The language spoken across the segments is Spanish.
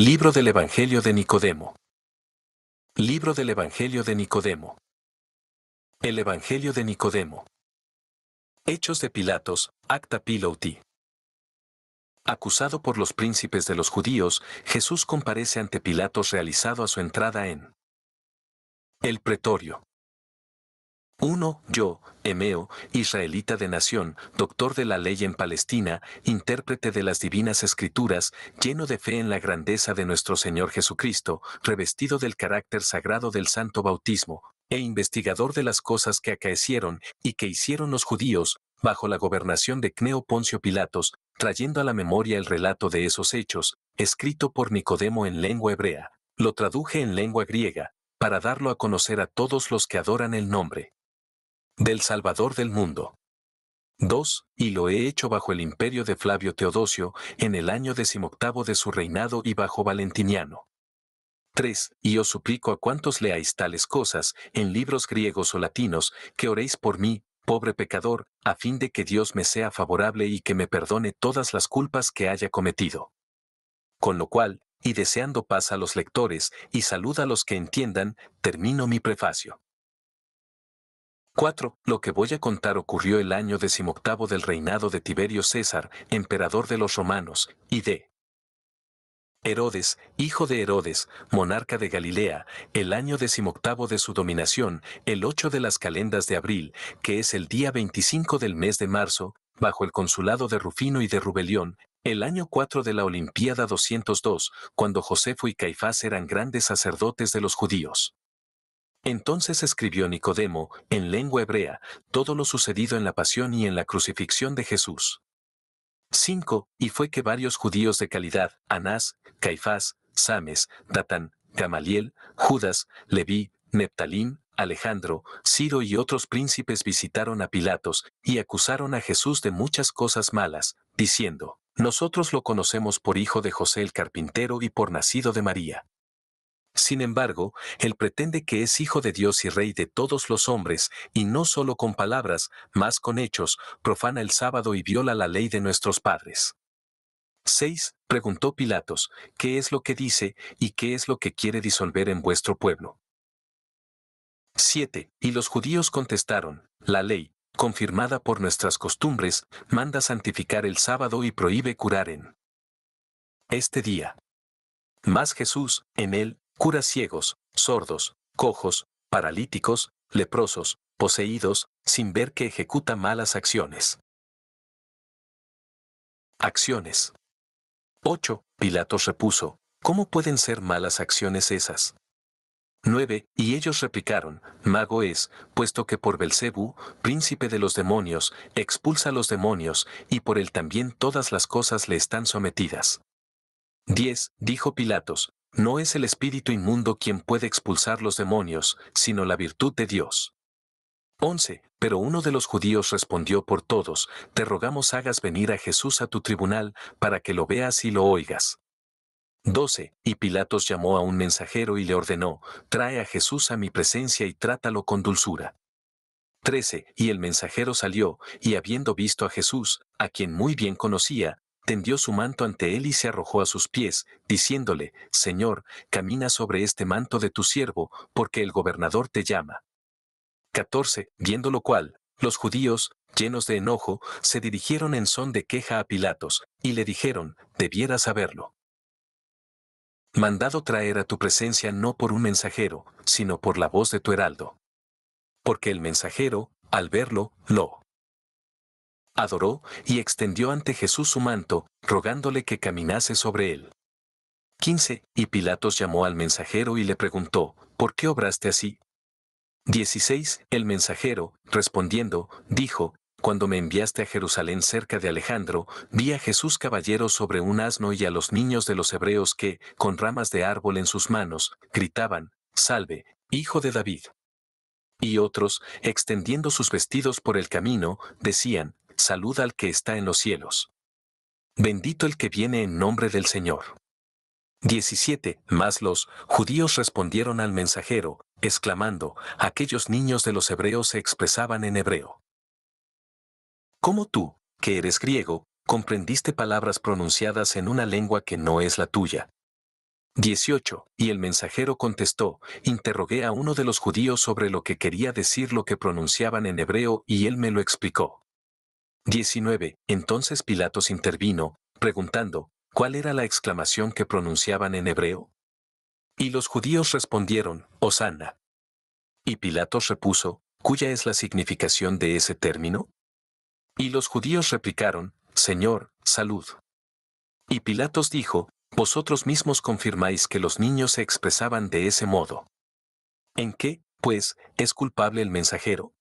Libro del Evangelio de Nicodemo. Libro del Evangelio de Nicodemo. El Evangelio de Nicodemo. Hechos de Pilatos, Acta Piloti. Acusado por los príncipes de los judíos, Jesús comparece ante Pilatos realizado a su entrada en el pretorio. 1. Yo, Hemeo, israelita de nación, doctor de la ley en Palestina, intérprete de las divinas escrituras, lleno de fe en la grandeza de nuestro Señor Jesucristo, revestido del carácter sagrado del santo bautismo, e investigador de las cosas que acaecieron y que hicieron los judíos, bajo la gobernación de Cneo Poncio Pilatos, trayendo a la memoria el relato de esos hechos, escrito por Nicodemo en lengua hebrea, lo traduje en lengua griega, para darlo a conocer a todos los que adoran el nombre del Salvador del mundo. 2. Y lo he hecho bajo el imperio de Flavio Teodosio, en el año 18 de su reinado y bajo Valentiniano. 3. Y os suplico a cuantos leáis tales cosas, en libros griegos o latinos, que oréis por mí, pobre pecador, a fin de que Dios me sea favorable y que me perdone todas las culpas que haya cometido. Con lo cual, y deseando paz a los lectores, y salud a los que entiendan, termino mi prefacio. 4. Lo que voy a contar ocurrió el año 18 del reinado de Tiberio César, emperador de los romanos, y de Herodes, hijo de Herodes, monarca de Galilea, el año 18 de su dominación, el 8 de las calendas de abril, que es el día 25 del mes de marzo, bajo el consulado de Rufino y de Rubelión, el año 4 de la Olimpiada 202, cuando Josefo y Caifás eran grandes sacerdotes de los judíos. Entonces escribió Nicodemo, en lengua hebrea, todo lo sucedido en la pasión y en la crucifixión de Jesús. 5. Y fue que varios judíos de calidad, Anás, Caifás, Sames, Datán, Gamaliel, Judas, Leví, Neptalín, Alejandro, Ciro y otros príncipes visitaron a Pilatos y acusaron a Jesús de muchas cosas malas, diciendo, nosotros lo conocemos por hijo de José el carpintero y por nacido de María. Sin embargo, él pretende que es hijo de Dios y rey de todos los hombres, y no solo con palabras, mas con hechos, profana el sábado y viola la ley de nuestros padres. 6. Preguntó Pilatos, ¿qué es lo que dice y qué es lo que quiere disolver en vuestro pueblo? 7. Y los judíos contestaron, la ley, confirmada por nuestras costumbres, manda santificar el sábado y prohíbe curar en este día. Mas Jesús, en él, cura ciegos, sordos, cojos, paralíticos, leprosos, poseídos, sin ver que ejecuta malas acciones. Acciones. 8. Pilatos repuso, ¿cómo pueden ser malas acciones esas? 9. Y ellos replicaron, mago es, puesto que por Belcebú, príncipe de los demonios, expulsa a los demonios, y por él también todas las cosas le están sometidas. 10. Dijo Pilatos, no es el espíritu inmundo quien puede expulsar los demonios, sino la virtud de Dios. 11. Pero uno de los judíos respondió por todos, te rogamos hagas venir a Jesús a tu tribunal, para que lo veas y lo oigas. 12. Y Pilatos llamó a un mensajero y le ordenó, trae a Jesús a mi presencia y trátalo con dulzura. 13. Y el mensajero salió, y habiendo visto a Jesús, a quien muy bien conocía, tendió su manto ante él y se arrojó a sus pies, diciéndole, Señor, camina sobre este manto de tu siervo, porque el gobernador te llama. 14. Viendo lo cual, los judíos, llenos de enojo, se dirigieron en son de queja a Pilatos, y le dijeron, debieras saberlo. Mandado traer a tu presencia no por un mensajero, sino por la voz de tu heraldo. Porque el mensajero, al verlo, lo adoró y extendió ante Jesús su manto, rogándole que caminase sobre él. 15. Y Pilatos llamó al mensajero y le preguntó, ¿por qué obraste así? 16. El mensajero, respondiendo, dijo, cuando me enviaste a Jerusalén cerca de Alejandro, vi a Jesús caballero sobre un asno y a los niños de los hebreos que, con ramas de árbol en sus manos, gritaban, Salve, hijo de David. Y otros, extendiendo sus vestidos por el camino, decían, Salud al que está en los cielos. Bendito el que viene en nombre del Señor. 17. Mas los judíos respondieron al mensajero, exclamando, aquellos niños de los hebreos se expresaban en hebreo. ¿Cómo tú, que eres griego, comprendiste palabras pronunciadas en una lengua que no es la tuya? 18. Y el mensajero contestó, interrogué a uno de los judíos sobre lo que quería decir lo que pronunciaban en hebreo y él me lo explicó. 19. Entonces Pilatos intervino, preguntando, ¿cuál era la exclamación que pronunciaban en hebreo? Y los judíos respondieron, Hosanna. Y Pilatos repuso, ¿cuya es la significación de ese término? Y los judíos replicaron, Señor, salud. Y Pilatos dijo, vosotros mismos confirmáis que los niños se expresaban de ese modo. ¿En qué, pues, es culpable el mensajero?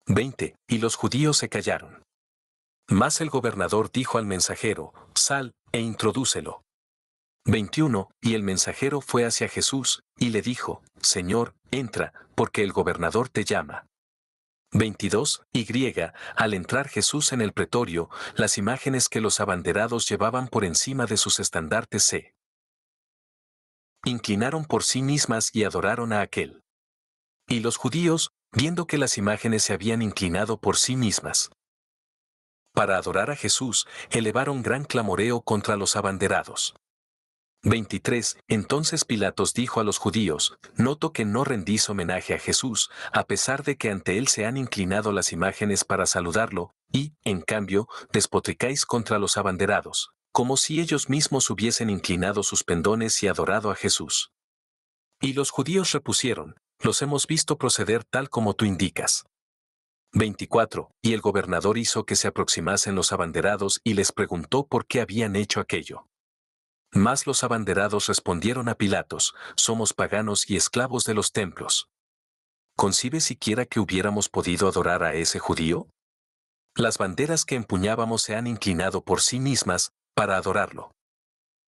20. Y los judíos se callaron. Mas el gobernador dijo al mensajero, sal, e introdúcelo. 21. Y el mensajero fue hacia Jesús, y le dijo, Señor, entra, porque el gobernador te llama. 22. Y al entrar Jesús en el pretorio, las imágenes que los abanderados llevaban por encima de sus estandartes se inclinaron por sí mismas y adoraron a aquel. Y los judíos, viendo que las imágenes se habían inclinado por sí mismas para adorar a Jesús, elevaron gran clamoreo contra los abanderados. 23. Entonces Pilatos dijo a los judíos, noto que no rendís homenaje a Jesús, a pesar de que ante él se han inclinado las imágenes para saludarlo, y, en cambio, despotricáis contra los abanderados, como si ellos mismos hubiesen inclinado sus pendones y adorado a Jesús. Y los judíos repusieron, los hemos visto proceder tal como tú indicas. 24. Y el gobernador hizo que se aproximasen los abanderados y les preguntó por qué habían hecho aquello. Mas los abanderados respondieron a Pilatos, somos paganos y esclavos de los templos. ¿Concibe siquiera que hubiéramos podido adorar a ese judío? Las banderas que empuñábamos se han inclinado por sí mismas, para adorarlo.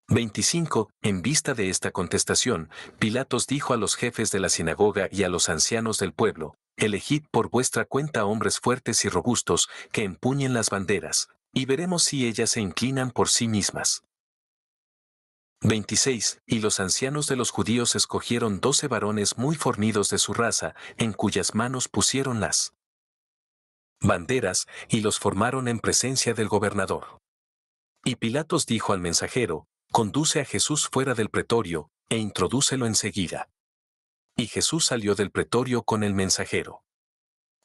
25. En vista de esta contestación, Pilatos dijo a los jefes de la sinagoga y a los ancianos del pueblo, elegid por vuestra cuenta hombres fuertes y robustos, que empuñen las banderas, y veremos si ellas se inclinan por sí mismas. 26. Y los ancianos de los judíos escogieron 12 varones muy fornidos de su raza, en cuyas manos pusieron las banderas, y los formaron en presencia del gobernador. Y Pilatos dijo al mensajero, conduce a Jesús fuera del pretorio, e introdúcelo enseguida. Y Jesús salió del pretorio con el mensajero.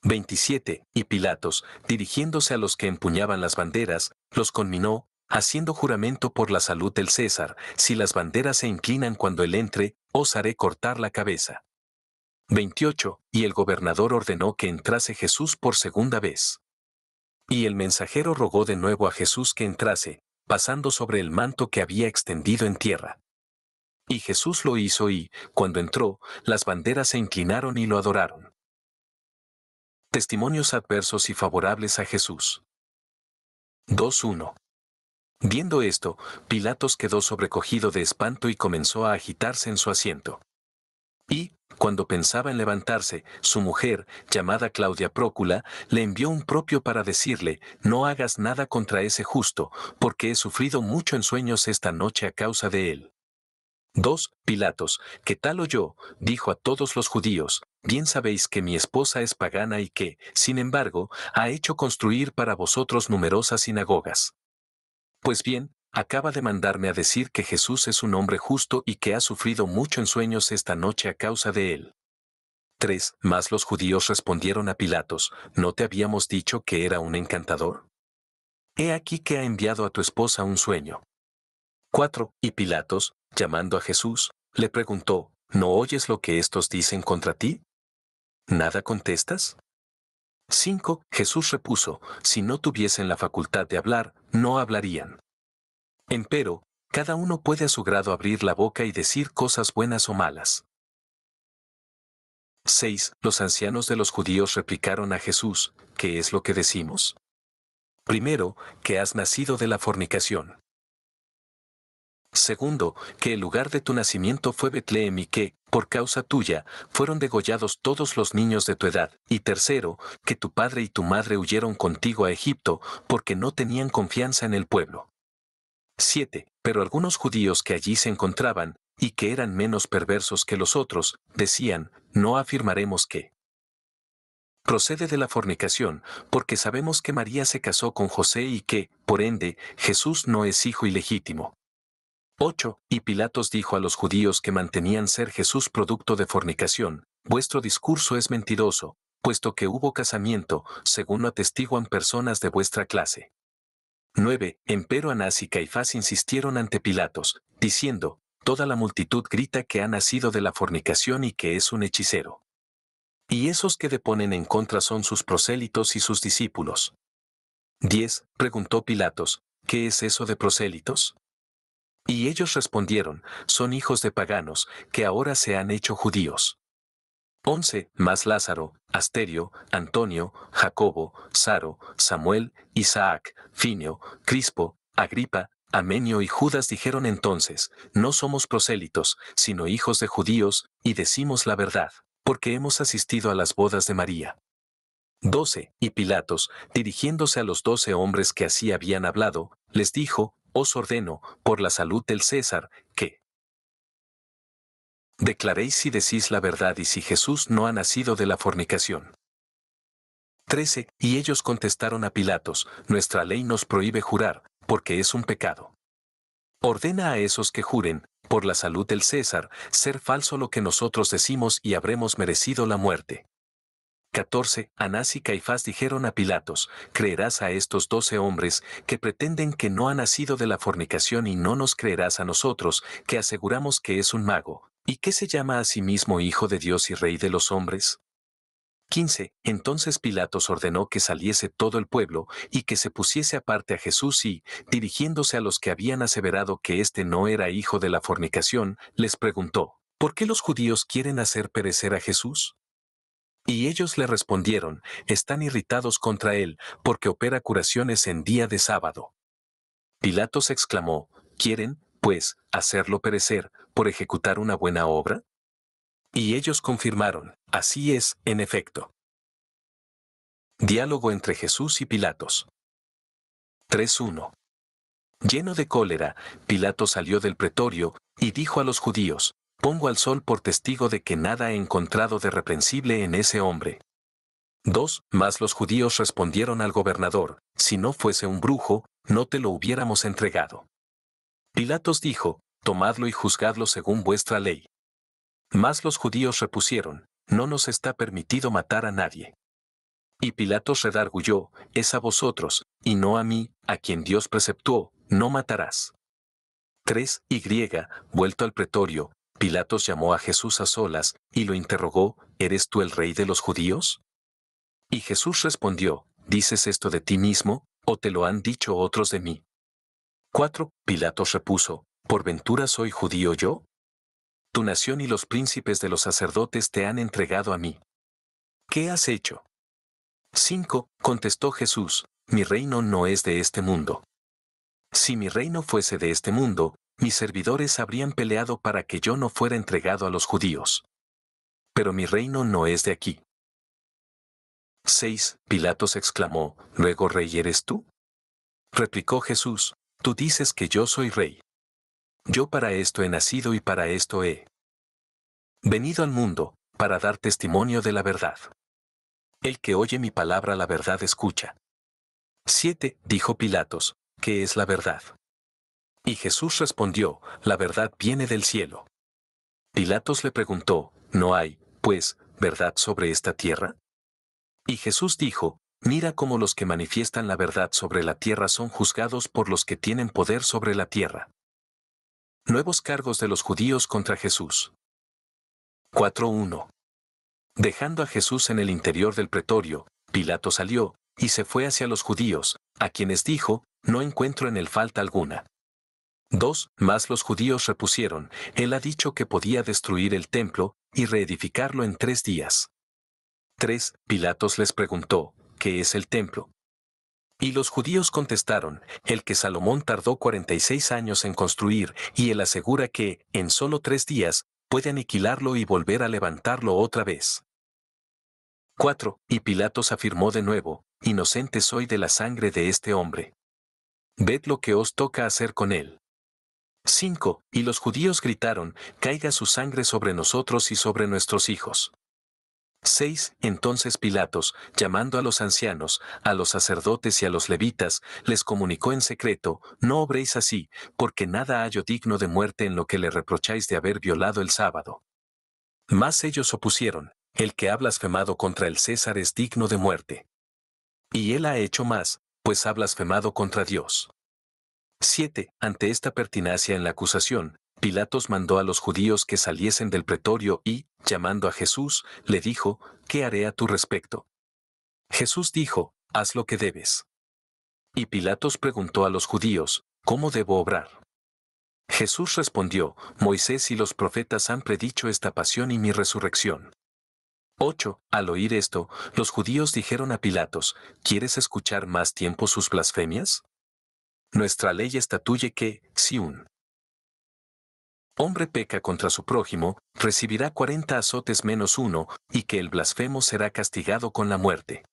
27. Y Pilatos, dirigiéndose a los que empuñaban las banderas, los conminó, haciendo juramento por la salud del César, si las banderas se inclinan cuando él entre, os haré cortar la cabeza. 28. Y el gobernador ordenó que entrase Jesús por segunda vez. Y el mensajero rogó de nuevo a Jesús que entrase, pasando sobre el manto que había extendido en tierra. Y Jesús lo hizo y, cuando entró, las banderas se inclinaron y lo adoraron. Testimonios adversos y favorables a Jesús. 2:1. Viendo esto, Pilatos quedó sobrecogido de espanto y comenzó a agitarse en su asiento. Y, cuando pensaba en levantarse, su mujer, llamada Claudia Prócula, le envió un propio para decirle, no hagas nada contra ese justo, porque he sufrido mucho en sueños esta noche a causa de él. 2. Pilatos, que tal oyó, dijo a todos los judíos, bien sabéis que mi esposa es pagana y que, sin embargo, ha hecho construir para vosotros numerosas sinagogas. Pues bien, acaba de mandarme a decir que Jesús es un hombre justo y que ha sufrido mucho en sueños esta noche a causa de él. 3. Mas los judíos respondieron a Pilatos, ¿no te habíamos dicho que era un encantador? He aquí que ha enviado a tu esposa un sueño. 4. Y Pilatos, llamando a Jesús, le preguntó, ¿no oyes lo que estos dicen contra ti? ¿Nada contestas? 5. Jesús repuso, si no tuviesen la facultad de hablar, no hablarían. Empero, cada uno puede a su grado abrir la boca y decir cosas buenas o malas. 6. Los ancianos de los judíos replicaron a Jesús, ¿qué es lo que decimos? Primero, que has nacido de la fornicación. Segundo, que el lugar de tu nacimiento fue Betlehem y que, por causa tuya, fueron degollados todos los niños de tu edad. Y tercero, que tu padre y tu madre huyeron contigo a Egipto, porque no tenían confianza en el pueblo. 7. Pero algunos judíos que allí se encontraban, y que eran menos perversos que los otros, decían, no afirmaremos que procede de la fornicación, porque sabemos que María se casó con José y que, por ende, Jesús no es hijo ilegítimo. 8. Y Pilatos dijo a los judíos que mantenían ser Jesús producto de fornicación: vuestro discurso es mentiroso, puesto que hubo casamiento, según lo atestiguan personas de vuestra clase. 9. Empero Anás y Caifás insistieron ante Pilatos, diciendo: toda la multitud grita que ha nacido de la fornicación y que es un hechicero. Y esos que deponen en contra son sus prosélitos y sus discípulos. 10. Preguntó Pilatos: ¿qué es eso de prosélitos? Y ellos respondieron: son hijos de paganos, que ahora se han hecho judíos. 11. Mas Lázaro, Asterio, Antonio, Jacobo, Saro, Samuel, Isaac, Finio, Crispo, Agripa, Amenio y Judas dijeron entonces: no somos prosélitos, sino hijos de judíos, y decimos la verdad, porque hemos asistido a las bodas de María. 12. Y Pilatos, dirigiéndose a los 12 hombres que así habían hablado, les dijo: os ordeno, por la salud del César, que declaréis si decís la verdad y si Jesús no ha nacido de la fornicación. 13. Y ellos contestaron a Pilatos: nuestra ley nos prohíbe jurar, porque es un pecado. Ordena a esos que juren, por la salud del César, ser falso lo que nosotros decimos y habremos merecido la muerte. 14. Anás y Caifás dijeron a Pilatos: creerás a estos 12 hombres, que pretenden que no ha nacido de la fornicación, y no nos creerás a nosotros, que aseguramos que es un mago, y que se llama a sí mismo Hijo de Dios y Rey de los hombres. 15. Entonces Pilatos ordenó que saliese todo el pueblo, y que se pusiese aparte a Jesús y, dirigiéndose a los que habían aseverado que éste no era hijo de la fornicación, les preguntó: ¿por qué los judíos quieren hacer perecer a Jesús? Y ellos le respondieron: están irritados contra él, porque opera curaciones en día de sábado. Pilatos exclamó: ¿quieren, pues, hacerlo perecer, por ejecutar una buena obra? Y ellos confirmaron: así es, en efecto. Diálogo entre Jesús y Pilatos. 3:1. Lleno de cólera, Pilato salió del pretorio, y dijo a los judíos: pongo al sol por testigo de que nada he encontrado de reprensible en ese hombre. 2. Mas los judíos respondieron al gobernador: si no fuese un brujo, no te lo hubiéramos entregado. Pilatos dijo: tomadlo y juzgadlo según vuestra ley. Mas los judíos repusieron: no nos está permitido matar a nadie. Y Pilatos redarguyó: es a vosotros, y no a mí, a quien Dios preceptuó: no matarás. 3. Y, vuelto al pretorio, Pilatos llamó a Jesús a solas, y lo interrogó: ¿eres tú el rey de los judíos? Y Jesús respondió: ¿dices esto de ti mismo, o te lo han dicho otros de mí? 4. Pilatos repuso: ¿por ventura soy judío yo? Tu nación y los príncipes de los sacerdotes te han entregado a mí. ¿Qué has hecho? 5. Contestó Jesús: mi reino no es de este mundo. Si mi reino fuese de este mundo, mis servidores habrían peleado para que yo no fuera entregado a los judíos. Pero mi reino no es de aquí. 6. Pilatos exclamó: ¿luego rey eres tú? Replicó Jesús: tú dices que yo soy rey. Yo para esto he nacido y para esto he venido al mundo, para dar testimonio de la verdad. El que oye mi palabra la verdad escucha. 7. Dijo Pilatos: ¿qué es la verdad? Y Jesús respondió: la verdad viene del cielo. Pilatos le preguntó: ¿no hay, pues, verdad sobre esta tierra? Y Jesús dijo: mira cómo los que manifiestan la verdad sobre la tierra son juzgados por los que tienen poder sobre la tierra. Nuevos cargos de los judíos contra Jesús. 4:1. Dejando a Jesús en el interior del pretorio, Pilato salió, y se fue hacia los judíos, a quienes dijo: no encuentro en él falta alguna. 2. Mas los judíos repusieron: él ha dicho que podía destruir el templo, y reedificarlo en 3 días. 3. Pilatos les preguntó: ¿qué es el templo? Y los judíos contestaron: el que Salomón tardó 46 años en construir, y él asegura que, en solo 3 días, puede aniquilarlo y volver a levantarlo otra vez. 4. Y Pilatos afirmó de nuevo: inocente soy de la sangre de este hombre. Ved lo que os toca hacer con él. 5. Y los judíos gritaron: caiga su sangre sobre nosotros y sobre nuestros hijos. 6. Entonces Pilatos, llamando a los ancianos, a los sacerdotes y a los levitas, les comunicó en secreto: no obréis así, porque nada hallo digno de muerte en lo que le reprocháis de haber violado el sábado. Mas ellos opusieron: el que ha blasfemado contra el César es digno de muerte. Y él ha hecho más, pues ha blasfemado contra Dios. 7. Ante esta pertinacia en la acusación, Pilatos mandó a los judíos que saliesen del pretorio y, llamando a Jesús, le dijo: ¿qué haré a tu respecto? Jesús dijo: haz lo que debes. Y Pilatos preguntó a los judíos: ¿cómo debo obrar? Jesús respondió: Moisés y los profetas han predicho esta pasión y mi resurrección. 8. Al oír esto, los judíos dijeron a Pilatos: ¿quieres escuchar más tiempo sus blasfemias? Nuestra ley estatuye que, si un hombre peca contra su prójimo, recibirá 40 azotes menos uno, y que el blasfemo será castigado con la muerte.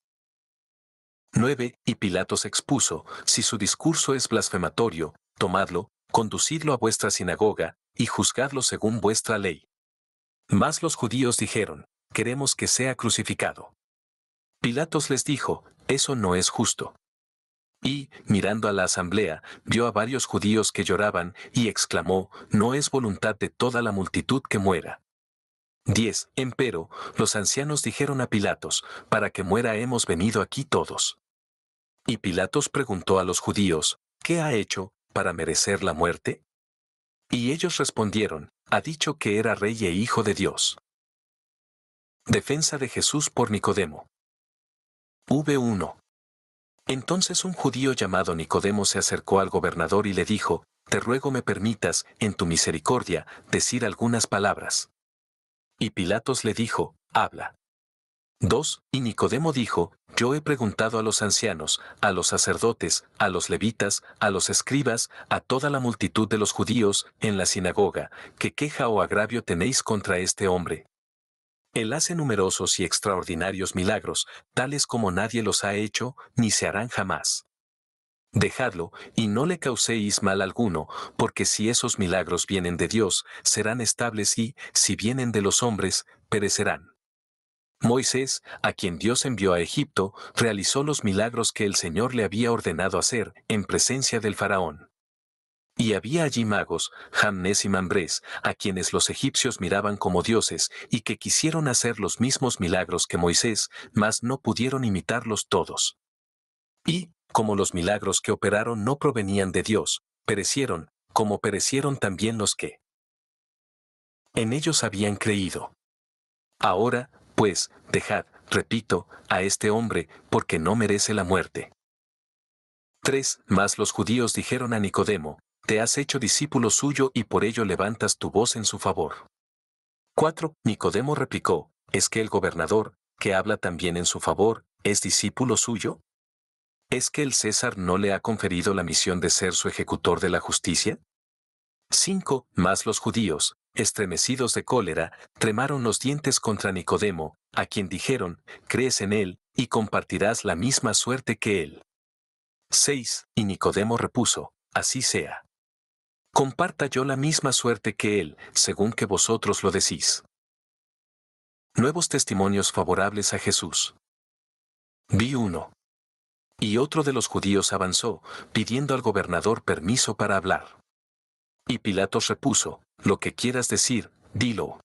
9. Y Pilatos expuso: si su discurso es blasfematorio, tomadlo, conducidlo a vuestra sinagoga, y juzgadlo según vuestra ley. Mas los judíos dijeron: queremos que sea crucificado. Pilatos les dijo: eso no es justo. Y, mirando a la asamblea, vio a varios judíos que lloraban, y exclamó: no es voluntad de toda la multitud que muera. 10. Empero, los ancianos dijeron a Pilatos: para que muera hemos venido aquí todos. Y Pilatos preguntó a los judíos: ¿qué ha hecho para merecer la muerte? Y ellos respondieron: ha dicho que era rey e hijo de Dios. Defensa de Jesús por Nicodemo. V1. Entonces un judío llamado Nicodemo se acercó al gobernador y le dijo: te ruego me permitas, en tu misericordia, decir algunas palabras. Y Pilatos le dijo: habla. 2. Y Nicodemo dijo: yo he preguntado a los ancianos, a los sacerdotes, a los levitas, a los escribas, a toda la multitud de los judíos, en la sinagoga, ¿qué queja o agravio tenéis contra este hombre? Él hace numerosos y extraordinarios milagros, tales como nadie los ha hecho, ni se harán jamás. Dejadlo, y no le causéis mal alguno, porque si esos milagros vienen de Dios, serán estables y, si vienen de los hombres, perecerán. Moisés, a quien Dios envió a Egipto, realizó los milagros que el Señor le había ordenado hacer, en presencia del faraón. Y había allí magos, Jamnés y Mambrés, a quienes los egipcios miraban como dioses, y que quisieron hacer los mismos milagros que Moisés, mas no pudieron imitarlos todos. Y, como los milagros que operaron no provenían de Dios, perecieron, como perecieron también los que en ellos habían creído. Ahora, pues, dejad, repito, a este hombre, porque no merece la muerte. 3. Mas los judíos dijeron a Nicodemo: te has hecho discípulo suyo y por ello levantas tu voz en su favor. 4. Nicodemo replicó: ¿es que el gobernador, que habla también en su favor, es discípulo suyo? ¿Es que el César no le ha conferido la misión de ser su ejecutor de la justicia? 5. Mas los judíos, estremecidos de cólera, tremaron los dientes contra Nicodemo, a quien dijeron: crees en él, y compartirás la misma suerte que él. 6. Y Nicodemo repuso: así sea. Comparta yo la misma suerte que él, según que vosotros lo decís. Nuevos testimonios favorables a Jesús. Vi uno. Y otro de los judíos avanzó, pidiendo al gobernador permiso para hablar. Y Pilatos repuso: lo que quieras decir, dilo.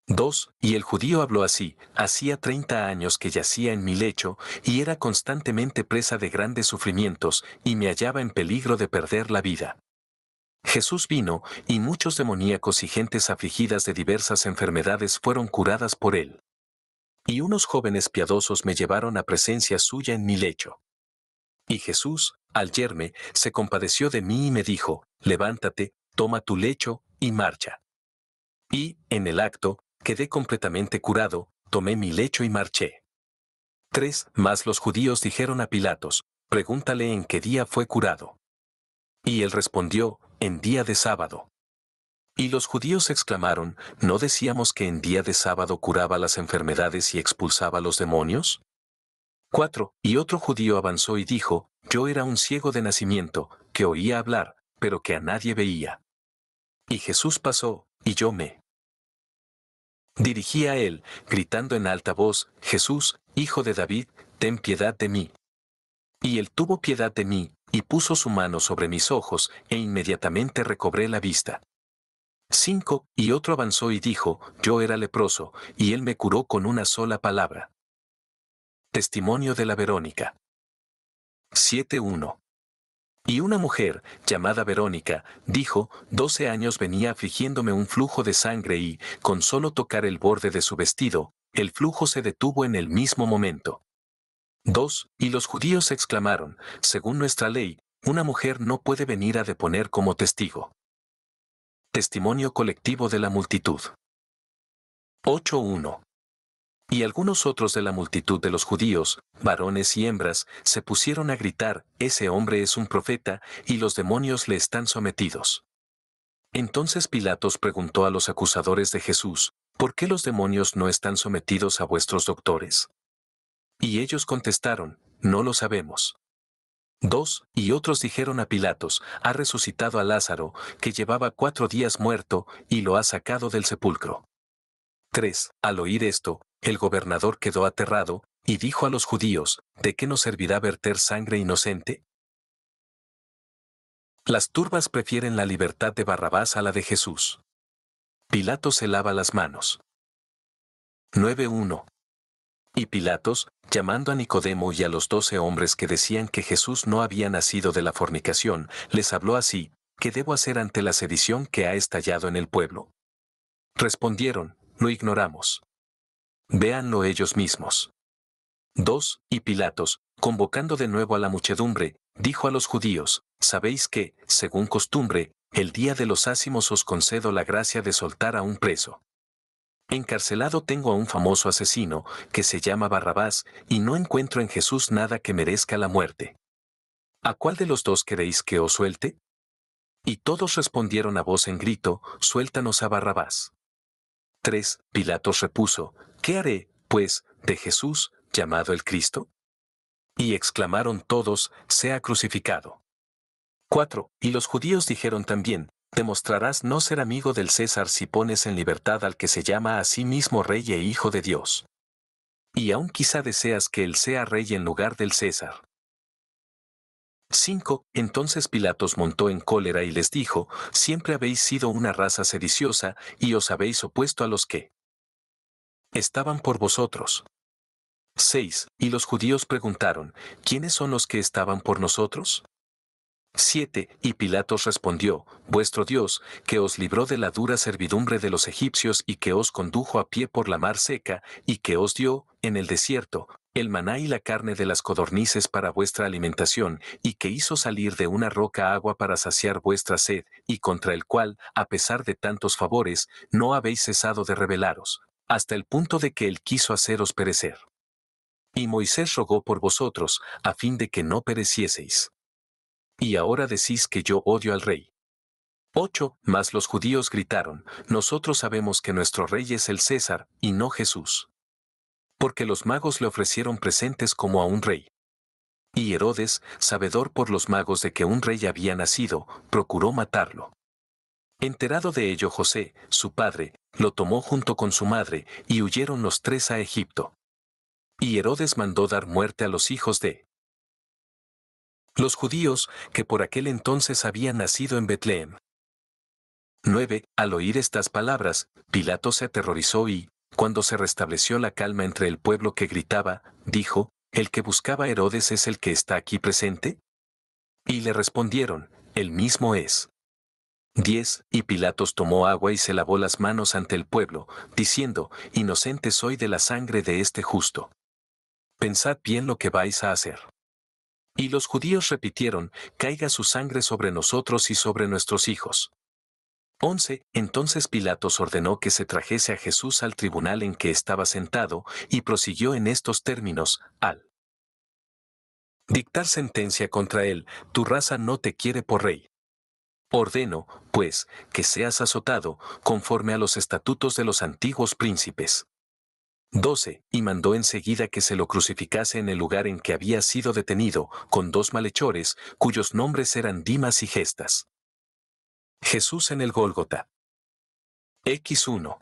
2. Y el judío habló así: hacía 30 años que yacía en mi lecho, y era constantemente presa de grandes sufrimientos, y me hallaba en peligro de perder la vida. Jesús vino, y muchos demoníacos y gentes afligidas de diversas enfermedades fueron curadas por él. Y unos jóvenes piadosos me llevaron a presencia suya en mi lecho. Y Jesús, al yerme, se compadeció de mí y me dijo: levántate, toma tu lecho, y marcha. Y, en el acto, quedé completamente curado, tomé mi lecho y marché. 3. Mas los judíos dijeron a Pilatos: pregúntale en qué día fue curado. Y él respondió: en día de sábado. Y los judíos exclamaron: ¿no decíamos que en día de sábado curaba las enfermedades y expulsaba los demonios? 4. Y otro judío avanzó y dijo: yo era un ciego de nacimiento, que oía hablar, pero que a nadie veía. Y Jesús pasó, y yo me Dirigí a él, gritando en alta voz, Jesús, Hijo de David, ten piedad de mí. Y él tuvo piedad de mí, y puso su mano sobre mis ojos, e inmediatamente recobré la vista. 5. Y otro avanzó y dijo, yo era leproso, y él me curó con una sola palabra. Testimonio de la Verónica. 7:1. Y una mujer, llamada Verónica, dijo, 12 años venía afligiéndome un flujo de sangre y, con solo tocar el borde de su vestido, el flujo se detuvo en el mismo momento. 2. Y los judíos exclamaron, según nuestra ley, una mujer no puede venir a deponer como testigo. Testimonio colectivo de la multitud. 8:1. Y algunos otros de la multitud de los judíos, varones y hembras, se pusieron a gritar, ese hombre es un profeta, y los demonios le están sometidos. Entonces Pilatos preguntó a los acusadores de Jesús, ¿por qué los demonios no están sometidos a vuestros doctores? Y ellos contestaron, no lo sabemos. 2. Y otros dijeron a Pilatos, ha resucitado a Lázaro, que llevaba 4 días muerto, y lo ha sacado del sepulcro. 3. Al oír esto, el gobernador quedó aterrado, y dijo a los judíos, ¿de qué nos servirá verter sangre inocente? Las turbas prefieren la libertad de Barrabás a la de Jesús. Pilatos se lava las manos. 9:1. Y Pilatos, llamando a Nicodemo y a los 12 hombres que decían que Jesús no había nacido de la fornicación, les habló así, ¿qué debo hacer ante la sedición que ha estallado en el pueblo? Respondieron, lo ignoramos. Véanlo ellos mismos. 2. Y Pilatos, convocando de nuevo a la muchedumbre, dijo a los judíos, sabéis que, según costumbre, el día de los ácimos os concedo la gracia de soltar a un preso. Encarcelado tengo a un famoso asesino, que se llama Barrabás, y no encuentro en Jesús nada que merezca la muerte. ¿A cuál de los dos queréis que os suelte? Y todos respondieron a voz en grito, suéltanos a Barrabás. 3. Pilatos repuso, ¿qué haré, pues, de Jesús, llamado el Cristo? Y exclamaron todos, sea crucificado. 4. Y los judíos dijeron también, demostrarás no ser amigo del César si pones en libertad al que se llama a sí mismo Rey e Hijo de Dios. Y aún quizá deseas que él sea rey en lugar del César. 5. Entonces Pilatos montó en cólera y les dijo, siempre habéis sido una raza sediciosa, y os habéis opuesto a los que estaban por vosotros. 6. Y los judíos preguntaron, ¿quiénes son los que estaban por nosotros? 7. Y Pilatos respondió, vuestro Dios, que os libró de la dura servidumbre de los egipcios y que os condujo a pie por la mar seca, y que os dio, en el desierto, el maná y la carne de las codornices para vuestra alimentación, y que hizo salir de una roca agua para saciar vuestra sed, y contra el cual, a pesar de tantos favores, no habéis cesado de rebelaros, hasta el punto de que él quiso haceros perecer. Y Moisés rogó por vosotros, a fin de que no perecieseis. Y ahora decís que yo odio al rey. 8. Mas los judíos gritaron, nosotros sabemos que nuestro rey es el César, y no Jesús. Porque los magos le ofrecieron presentes como a un rey. Y Herodes, sabedor por los magos de que un rey había nacido, procuró matarlo. Enterado de ello José, su padre, lo tomó junto con su madre, y huyeron los 3 a Egipto. Y Herodes mandó dar muerte a los hijos de los judíos, que por aquel entonces habían nacido en Betlehem. 9. Al oír estas palabras, Pilato se aterrorizó y, cuando se restableció la calma entre el pueblo que gritaba, dijo, ¿el que buscaba a Herodes es el que está aquí presente? Y le respondieron, el mismo es. 10. Y Pilatos tomó agua y se lavó las manos ante el pueblo, diciendo, inocente soy de la sangre de este justo. Pensad bien lo que vais a hacer. Y los judíos repitieron, caiga su sangre sobre nosotros y sobre nuestros hijos. 11. Entonces Pilatos ordenó que se trajese a Jesús al tribunal en que estaba sentado, y prosiguió en estos términos, al dictar sentencia contra él, tu raza no te quiere por rey. Ordeno, pues, que seas azotado, conforme a los estatutos de los antiguos príncipes. 12. Y mandó enseguida que se lo crucificase en el lugar en que había sido detenido, con 2 malhechores, cuyos nombres eran Dimas y Gestas. Jesús en el Gólgota. X1.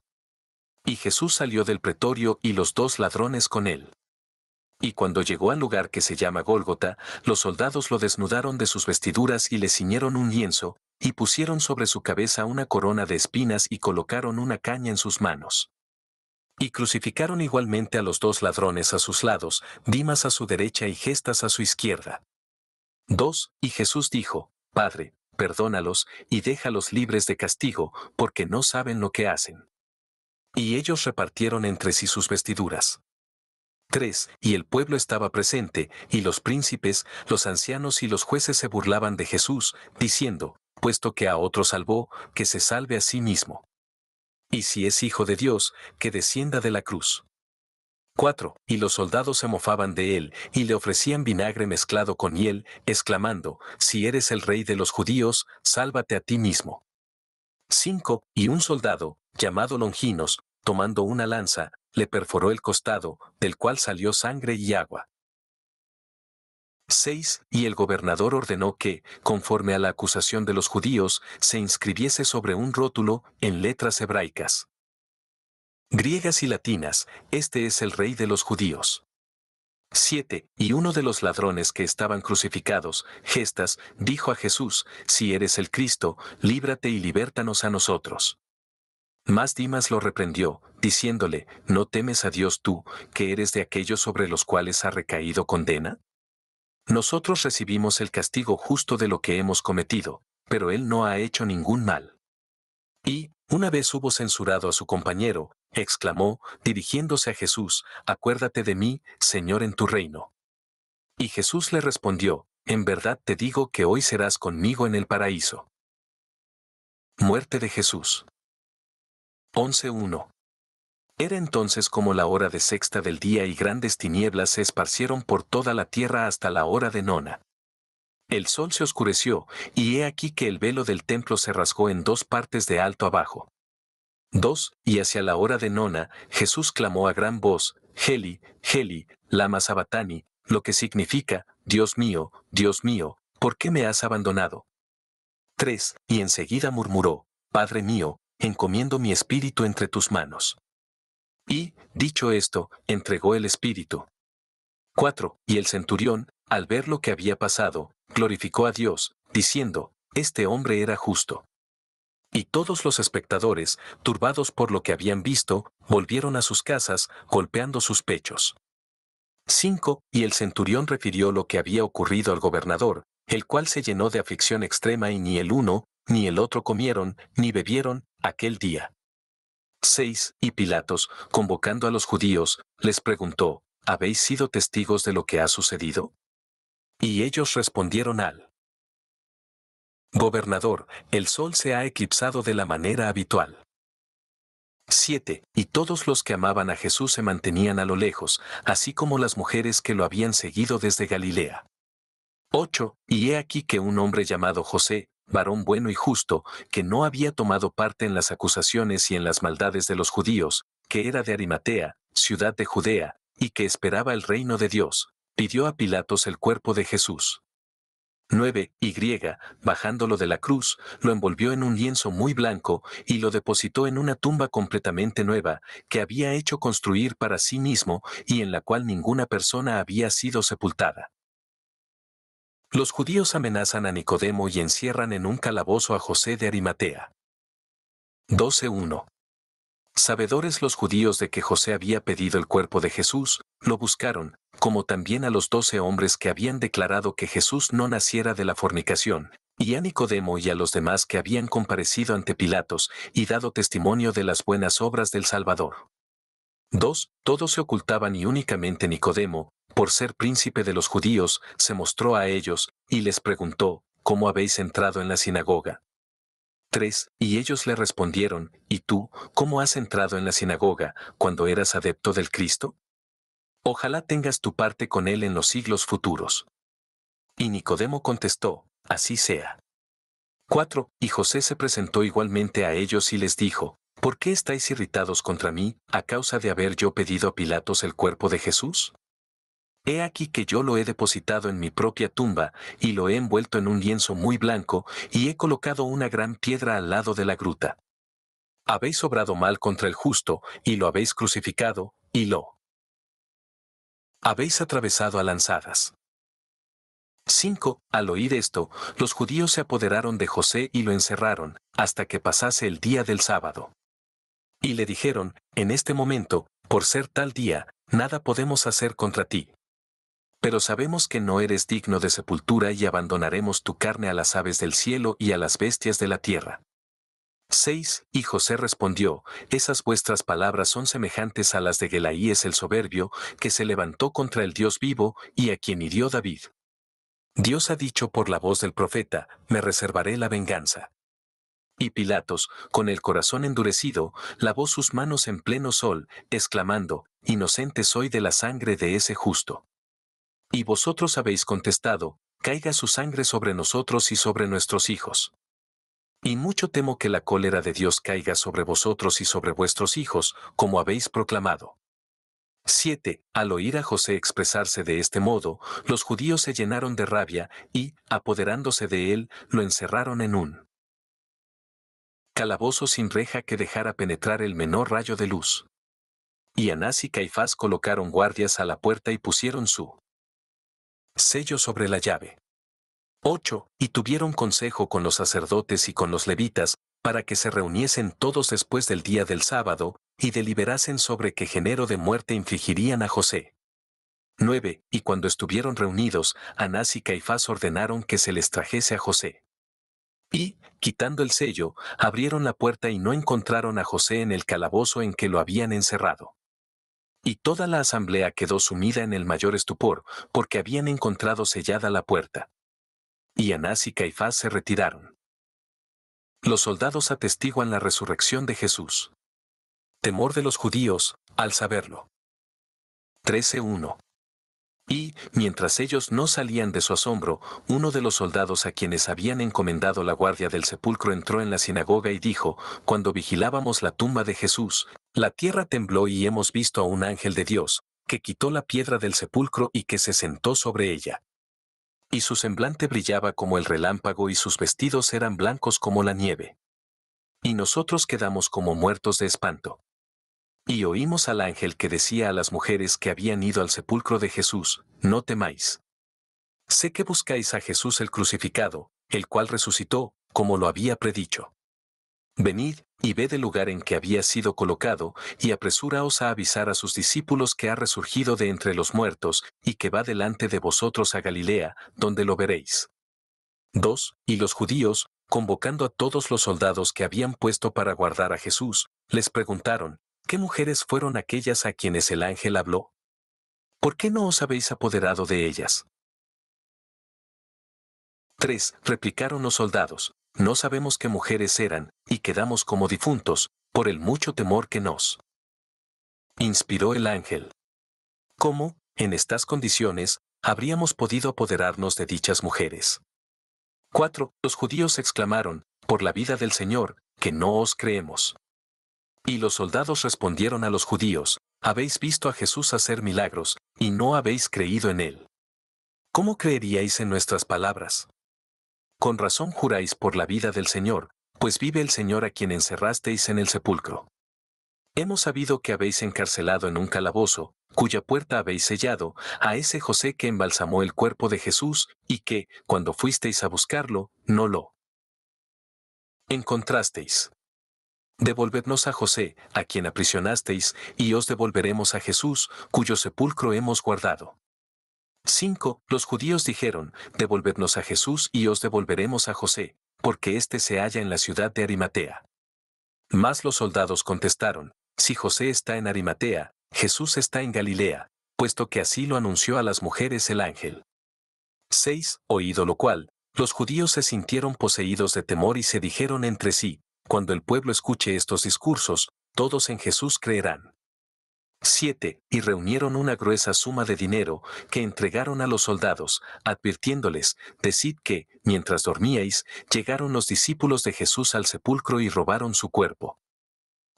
Y Jesús salió del pretorio y los dos ladrones con él. Y cuando llegó al lugar que se llama Gólgota, los soldados lo desnudaron de sus vestiduras y le ciñeron un lienzo, y pusieron sobre su cabeza una corona de espinas y colocaron una caña en sus manos. Y crucificaron igualmente a los dos ladrones a sus lados, Dimas a su derecha y Gestas a su izquierda. 2. Y Jesús dijo, Padre, perdónalos, y déjalos libres de castigo, porque no saben lo que hacen. Y ellos repartieron entre sí sus vestiduras. 3. Y el pueblo estaba presente, y los príncipes, los ancianos y los jueces se burlaban de Jesús, diciendo, puesto que a otro salvó, que se salve a sí mismo. Y si es hijo de Dios, que descienda de la cruz. 4. Y los soldados se mofaban de él, y le ofrecían vinagre mezclado con hiel, exclamando, si eres el rey de los judíos, sálvate a ti mismo. 5. Y un soldado, llamado Longinos, tomando una lanza, le perforó el costado, del cual salió sangre y agua. 6. Y el gobernador ordenó que, conforme a la acusación de los judíos, se inscribiese sobre un rótulo, en letras hebraicas, griegas y latinas, este es el rey de los judíos. 7. Y uno de los ladrones que estaban crucificados, Gestas, dijo a Jesús, si eres el Cristo, líbrate y libértanos a nosotros. Mas Dimas lo reprendió, diciéndole, ¿no temes a Dios tú, que eres de aquellos sobre los cuales ha recaído condena? Nosotros recibimos el castigo justo de lo que hemos cometido, pero él no ha hecho ningún mal. Y, una vez hubo censurado a su compañero, exclamó, dirigiéndose a Jesús, acuérdate de mí, Señor, en tu reino. Y Jesús le respondió, en verdad te digo que hoy serás conmigo en el paraíso. Muerte de Jesús. 11:1. Era entonces como la hora de sexta del día y grandes tinieblas se esparcieron por toda la tierra hasta la hora de nona. El sol se oscureció, y he aquí que el velo del templo se rasgó en dos partes de alto abajo. 2. Y hacia la hora de nona, Jesús clamó a gran voz, Heli, Heli, lama sabatani, lo que significa, Dios mío, ¿por qué me has abandonado? 3. Y enseguida murmuró, Padre mío, encomiendo mi espíritu entre tus manos. Y, dicho esto, entregó el espíritu. 4. Y el centurión, al ver lo que había pasado, glorificó a Dios, diciendo, este hombre era justo. Y todos los espectadores, turbados por lo que habían visto, volvieron a sus casas, golpeando sus pechos. 5. Y el centurión refirió lo que había ocurrido al gobernador, el cual se llenó de aflicción extrema y ni el uno, ni el otro comieron, ni bebieron, aquel día. 6. Y Pilatos, convocando a los judíos, les preguntó, ¿habéis sido testigos de lo que ha sucedido? Y ellos respondieron al gobernador, el sol se ha eclipsado de la manera habitual. 7. Y todos los que amaban a Jesús se mantenían a lo lejos, así como las mujeres que lo habían seguido desde Galilea. 8. Y he aquí que un hombre llamado José, varón bueno y justo, que no había tomado parte en las acusaciones y en las maldades de los judíos, que era de Arimatea, ciudad de Judea, y que esperaba el reino de Dios, pidió a Pilatos el cuerpo de Jesús. 9. Y, bajándolo de la cruz, lo envolvió en un lienzo muy blanco y lo depositó en una tumba completamente nueva, que había hecho construir para sí mismo y en la cual ninguna persona había sido sepultada. Los judíos amenazan a Nicodemo y encierran en un calabozo a José de Arimatea. 12:1. Sabedores los judíos de que José había pedido el cuerpo de Jesús, lo buscaron, como también a los 12 hombres que habían declarado que Jesús no naciera de la fornicación, y a Nicodemo y a los demás que habían comparecido ante Pilatos y dado testimonio de las buenas obras del Salvador. 2. Todos se ocultaban y únicamente Nicodemo, por ser príncipe de los judíos, se mostró a ellos, y les preguntó, ¿cómo habéis entrado en la sinagoga? 3. Y ellos le respondieron, ¿y tú, cómo has entrado en la sinagoga, cuando eras adepto del Cristo? Ojalá tengas tu parte con él en los siglos futuros. Y Nicodemo contestó, así sea. 4. Y José se presentó igualmente a ellos y les dijo, ¿por qué estáis irritados contra mí, a causa de haber yo pedido a Pilatos el cuerpo de Jesús? He aquí que yo lo he depositado en mi propia tumba, y lo he envuelto en un lienzo muy blanco, y he colocado una gran piedra al lado de la gruta. Habéis obrado mal contra el justo, y lo habéis crucificado, y lo habéis atravesado a lanzadas. 5. Al oír esto, los judíos se apoderaron de José y lo encerraron, hasta que pasase el día del sábado. Y le dijeron, en este momento, por ser tal día, nada podemos hacer contra ti. Pero sabemos que no eres digno de sepultura y abandonaremos tu carne a las aves del cielo y a las bestias de la tierra. 6. Y José respondió, esas vuestras palabras son semejantes a las de Gelaíes el soberbio, que se levantó contra el Dios vivo y a quien hirió David. Dios ha dicho por la voz del profeta, me reservaré la venganza. Y Pilatos, con el corazón endurecido, lavó sus manos en pleno sol, exclamando, inocente soy de la sangre de ese justo. Y vosotros habéis contestado, caiga su sangre sobre nosotros y sobre nuestros hijos. Y mucho temo que la cólera de Dios caiga sobre vosotros y sobre vuestros hijos, como habéis proclamado. 7. Al oír a José expresarse de este modo, los judíos se llenaron de rabia y, apoderándose de él, lo encerraron en un calabozo sin reja que dejara penetrar el menor rayo de luz. Y Anás y Caifás colocaron guardias a la puerta y pusieron su sello sobre la llave. 8. Y tuvieron consejo con los sacerdotes y con los levitas, para que se reuniesen todos después del día del sábado, y deliberasen sobre qué género de muerte infligirían a José. 9. Y cuando estuvieron reunidos, Anás y Caifás ordenaron que se les trajese a José. Y, quitando el sello, abrieron la puerta y no encontraron a José en el calabozo en que lo habían encerrado. Y toda la asamblea quedó sumida en el mayor estupor, porque habían encontrado sellada la puerta. Y Anás y Caifás se retiraron. Los soldados atestiguan la resurrección de Jesús. Temor de los judíos, al saberlo. 13:1. Y, mientras ellos no salían de su asombro, uno de los soldados a quienes habían encomendado la guardia del sepulcro entró en la sinagoga y dijo, cuando vigilábamos la tumba de Jesús, la tierra tembló y hemos visto a un ángel de Dios, que quitó la piedra del sepulcro y que se sentó sobre ella. Y su semblante brillaba como el relámpago y sus vestidos eran blancos como la nieve. Y nosotros quedamos como muertos de espanto. Y oímos al ángel que decía a las mujeres que habían ido al sepulcro de Jesús, no temáis. Sé que buscáis a Jesús el crucificado, el cual resucitó, como lo había predicho. Venid, y ved el lugar en que había sido colocado, y apresuraos a avisar a sus discípulos que ha resurgido de entre los muertos, y que va delante de vosotros a Galilea, donde lo veréis. 2. Y los judíos, convocando a todos los soldados que habían puesto para guardar a Jesús, les preguntaron, ¿qué mujeres fueron aquellas a quienes el ángel habló? ¿Por qué no os habéis apoderado de ellas? 3. Replicaron los soldados, no sabemos qué mujeres eran, y quedamos como difuntos, por el mucho temor que nos inspiró el ángel. ¿Cómo, en estas condiciones, habríamos podido apoderarnos de dichas mujeres? 4. Los judíos exclamaron, por la vida del Señor, que no os creemos. Y los soldados respondieron a los judíos, habéis visto a Jesús hacer milagros, y no habéis creído en él. ¿Cómo creeríais en nuestras palabras? Con razón juráis por la vida del Señor, pues vive el Señor a quien encerrasteis en el sepulcro. Hemos sabido que habéis encarcelado en un calabozo, cuya puerta habéis sellado, a ese José que embalsamó el cuerpo de Jesús, y que, cuando fuisteis a buscarlo, no lo encontrasteis. Devolvednos a José, a quien aprisionasteis, y os devolveremos a Jesús, cuyo sepulcro hemos guardado. 5. Los judíos dijeron, devolvednos a Jesús y os devolveremos a José, porque éste se halla en la ciudad de Arimatea. Mas los soldados contestaron, si José está en Arimatea, Jesús está en Galilea, puesto que así lo anunció a las mujeres el ángel. 6. Oído lo cual, los judíos se sintieron poseídos de temor y se dijeron entre sí, cuando el pueblo escuche estos discursos, todos en Jesús creerán. 7. Y reunieron una gruesa suma de dinero, que entregaron a los soldados, advirtiéndoles, decid que, mientras dormíais, llegaron los discípulos de Jesús al sepulcro y robaron su cuerpo.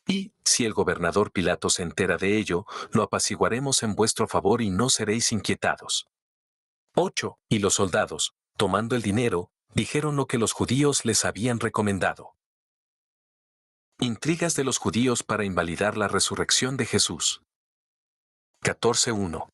Y, si el gobernador Pilato se entera de ello, lo apaciguaremos en vuestro favor y no seréis inquietados. 8. Y los soldados, tomando el dinero, dijeron lo que los judíos les habían recomendado. Intrigas de los judíos para invalidar la resurrección de Jesús. 14:1.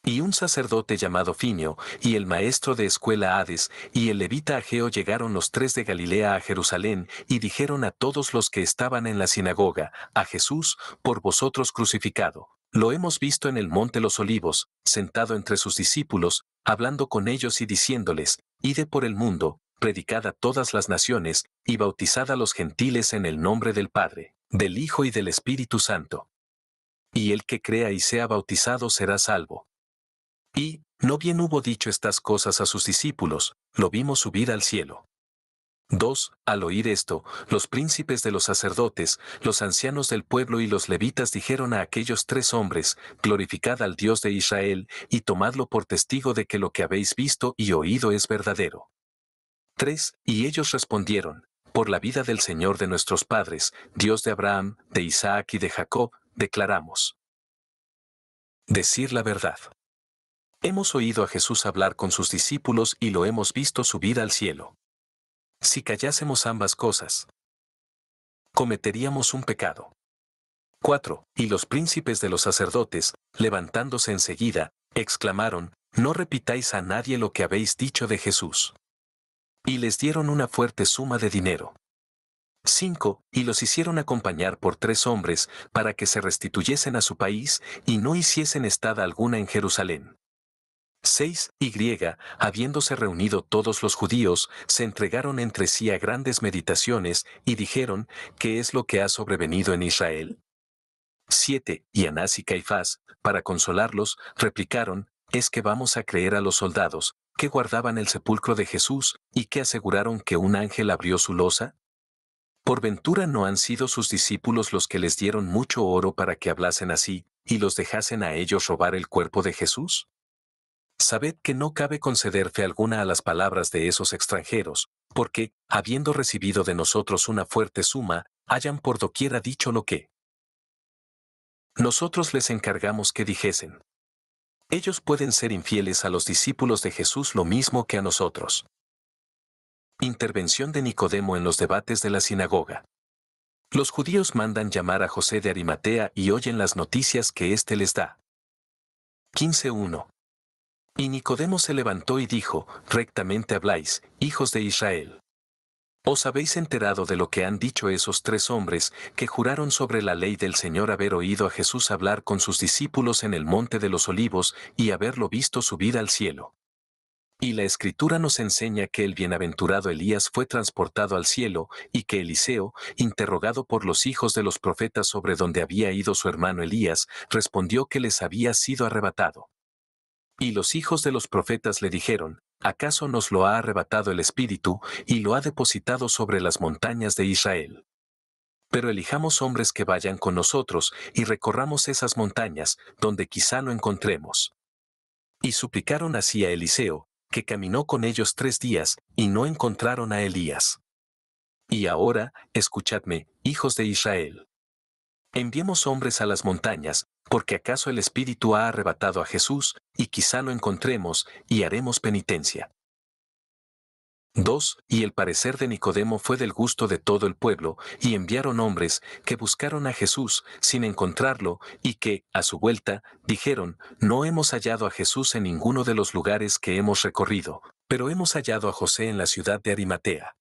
Y un sacerdote llamado Finio, y el maestro de escuela Hades, y el levita Ageo llegaron los tres de Galilea a Jerusalén, y dijeron a todos los que estaban en la sinagoga, a Jesús, por vosotros crucificado. Lo hemos visto en el monte Los Olivos, sentado entre sus discípulos, hablando con ellos y diciéndoles, ide por el mundo, predicad a todas las naciones, y bautizad a los gentiles en el nombre del Padre, del Hijo y del Espíritu Santo. Y el que crea y sea bautizado será salvo. Y, no bien hubo dicho estas cosas a sus discípulos, lo vimos subir al cielo. 2. Al oír esto, los príncipes de los sacerdotes, los ancianos del pueblo y los levitas dijeron a aquellos tres hombres, glorificad al Dios de Israel, y tomadlo por testigo de que lo que habéis visto y oído es verdadero. 3. Y ellos respondieron, por la vida del Señor de nuestros padres, Dios de Abraham, de Isaac y de Jacob, declaramos. Decir la verdad. Hemos oído a Jesús hablar con sus discípulos y lo hemos visto subir al cielo. Si callásemos ambas cosas, cometeríamos un pecado. 4. Y los príncipes de los sacerdotes, levantándose enseguida, exclamaron, no repitáis a nadie lo que habéis dicho de Jesús. Y les dieron una fuerte suma de dinero. 5. Y los hicieron acompañar por 3 hombres, para que se restituyesen a su país, y no hiciesen estada alguna en Jerusalén. 6. Y, habiéndose reunido todos los judíos, se entregaron entre sí a grandes meditaciones, y dijeron, ¿qué es lo que ha sobrevenido en Israel? 7. Y Anás y Caifás, para consolarlos, replicaron, es que vamos a creer a los soldados, que guardaban el sepulcro de Jesús, y que aseguraron que un ángel abrió su losa. ¿Por ventura no han sido sus discípulos los que les dieron mucho oro para que hablasen así, y los dejasen a ellos robar el cuerpo de Jesús? Sabed que no cabe conceder fe alguna a las palabras de esos extranjeros, porque, habiendo recibido de nosotros una fuerte suma, hayan por doquiera dicho lo que nosotros les encargamos que dijesen. Ellos pueden ser infieles a los discípulos de Jesús lo mismo que a nosotros. Intervención de Nicodemo en los debates de la sinagoga. Los judíos mandan llamar a José de Arimatea y oyen las noticias que éste les da. 15:1. Y Nicodemo se levantó y dijo, rectamente habláis, hijos de Israel. ¿Os habéis enterado de lo que han dicho esos 3 hombres, que juraron sobre la ley del Señor haber oído a Jesús hablar con sus discípulos en el monte de los olivos, y haberlo visto subir al cielo? Y la Escritura nos enseña que el bienaventurado Elías fue transportado al cielo, y que Eliseo, interrogado por los hijos de los profetas sobre dónde había ido su hermano Elías, respondió que les había sido arrebatado. Y los hijos de los profetas le dijeron, ¿acaso nos lo ha arrebatado el Espíritu, y lo ha depositado sobre las montañas de Israel? Pero elijamos hombres que vayan con nosotros, y recorramos esas montañas, donde quizá lo encontremos. Y suplicaron así a Eliseo, que caminó con ellos 3 días, y no encontraron a Elías. Y ahora, escuchadme, hijos de Israel. Enviemos hombres a las montañas, porque acaso el Espíritu ha arrebatado a Jesús, y quizá lo encontremos, y haremos penitencia. 2. Y el parecer de Nicodemo fue del gusto de todo el pueblo, y enviaron hombres, que buscaron a Jesús, sin encontrarlo, y que, a su vuelta, dijeron, no hemos hallado a Jesús en ninguno de los lugares que hemos recorrido, pero hemos hallado a José en la ciudad de Arimatea.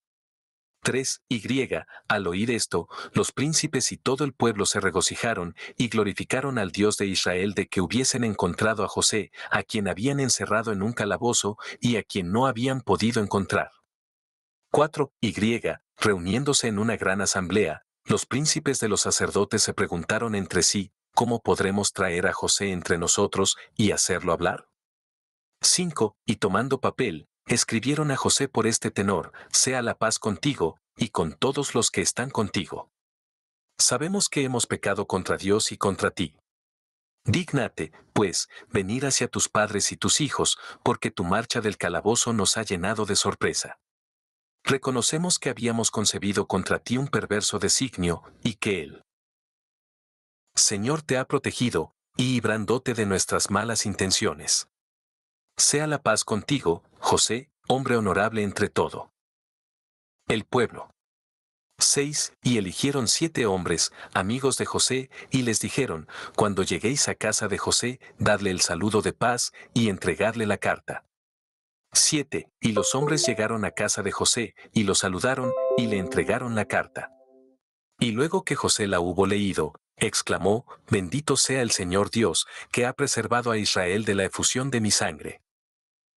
3. Y, al oír esto, los príncipes y todo el pueblo se regocijaron, y glorificaron al Dios de Israel de que hubiesen encontrado a José, a quien habían encerrado en un calabozo, y a quien no habían podido encontrar. 4. Y, reuniéndose en una gran asamblea, los príncipes de los sacerdotes se preguntaron entre sí, ¿cómo podremos traer a José entre nosotros y hacerlo hablar? 5. Y tomando papel, escribieron a José por este tenor, sea la paz contigo, y con todos los que están contigo. Sabemos que hemos pecado contra Dios y contra ti. Dígnate, pues, venir hacia tus padres y tus hijos, porque tu marcha del calabozo nos ha llenado de sorpresa. Reconocemos que habíamos concebido contra ti un perverso designio, y que el Señor te ha protegido, y librándote de nuestras malas intenciones. Sea la paz contigo, José, hombre honorable entre todo el pueblo. 6. Y eligieron 7 hombres, amigos de José, y les dijeron, cuando lleguéis a casa de José, dadle el saludo de paz, y entregadle la carta. 7. Y los hombres llegaron a casa de José, y lo saludaron, y le entregaron la carta. Y luego que José la hubo leído, exclamó, bendito sea el Señor Dios, que ha preservado a Israel de la efusión de mi sangre.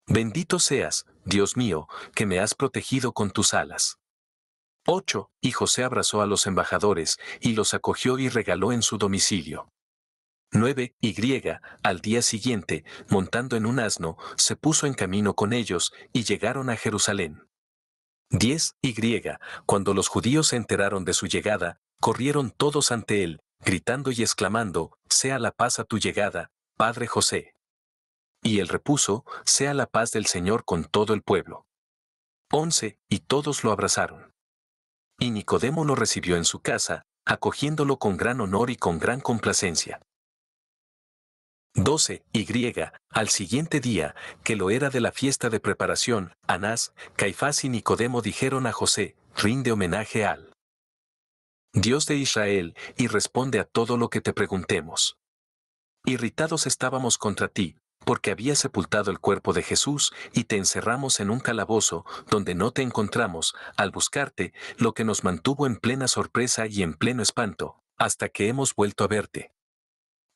Bendito seas, Dios mío, que me has protegido con tus alas. 8. Y José abrazó a los embajadores, y los acogió y regaló en su domicilio. 9. Y al día siguiente, montando en un asno, se puso en camino con ellos, y llegaron a Jerusalén. 10. Y cuando los judíos se enteraron de su llegada, corrieron todos ante él, gritando y exclamando, sea la paz a tu llegada, Padre José. Y él repuso, sea la paz del Señor con todo el pueblo. 11. Y todos lo abrazaron. Y Nicodemo lo recibió en su casa, acogiéndolo con gran honor y con gran complacencia. 12. Y al siguiente día, que lo era de la fiesta de preparación, Anás, Caifás y Nicodemo dijeron a José, rinde homenaje al Dios de Israel, y responde a todo lo que te preguntemos. Irritados estábamos contra ti, porque habías sepultado el cuerpo de Jesús, y te encerramos en un calabozo, donde no te encontramos, al buscarte, lo que nos mantuvo en plena sorpresa y en pleno espanto, hasta que hemos vuelto a verte.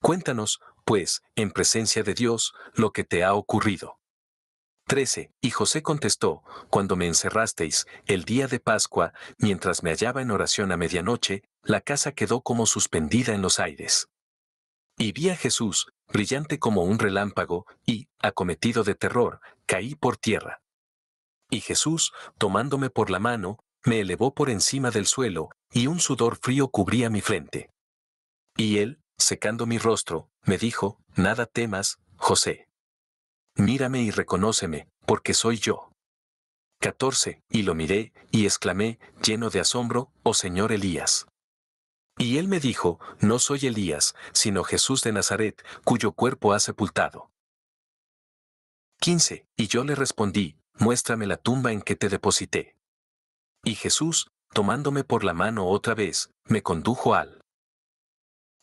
Cuéntanos, pues, en presencia de Dios, lo que te ha ocurrido. 13. Y José contestó, cuando me encerrasteis, el día de Pascua, mientras me hallaba en oración a medianoche, la casa quedó como suspendida en los aires. Y vi a Jesús, brillante como un relámpago, y, acometido de terror, caí por tierra. Y Jesús, tomándome por la mano, me elevó por encima del suelo, y un sudor frío cubría mi frente. Y él, secando mi rostro, me dijo, nada temas, José. Mírame y reconóceme, porque soy yo. 14. Y lo miré, y exclamé, lleno de asombro, oh Señor Elías. Y él me dijo, no soy Elías, sino Jesús de Nazaret, cuyo cuerpo has sepultado. 15. Y yo le respondí, muéstrame la tumba en que te deposité. Y Jesús, tomándome por la mano otra vez, me condujo al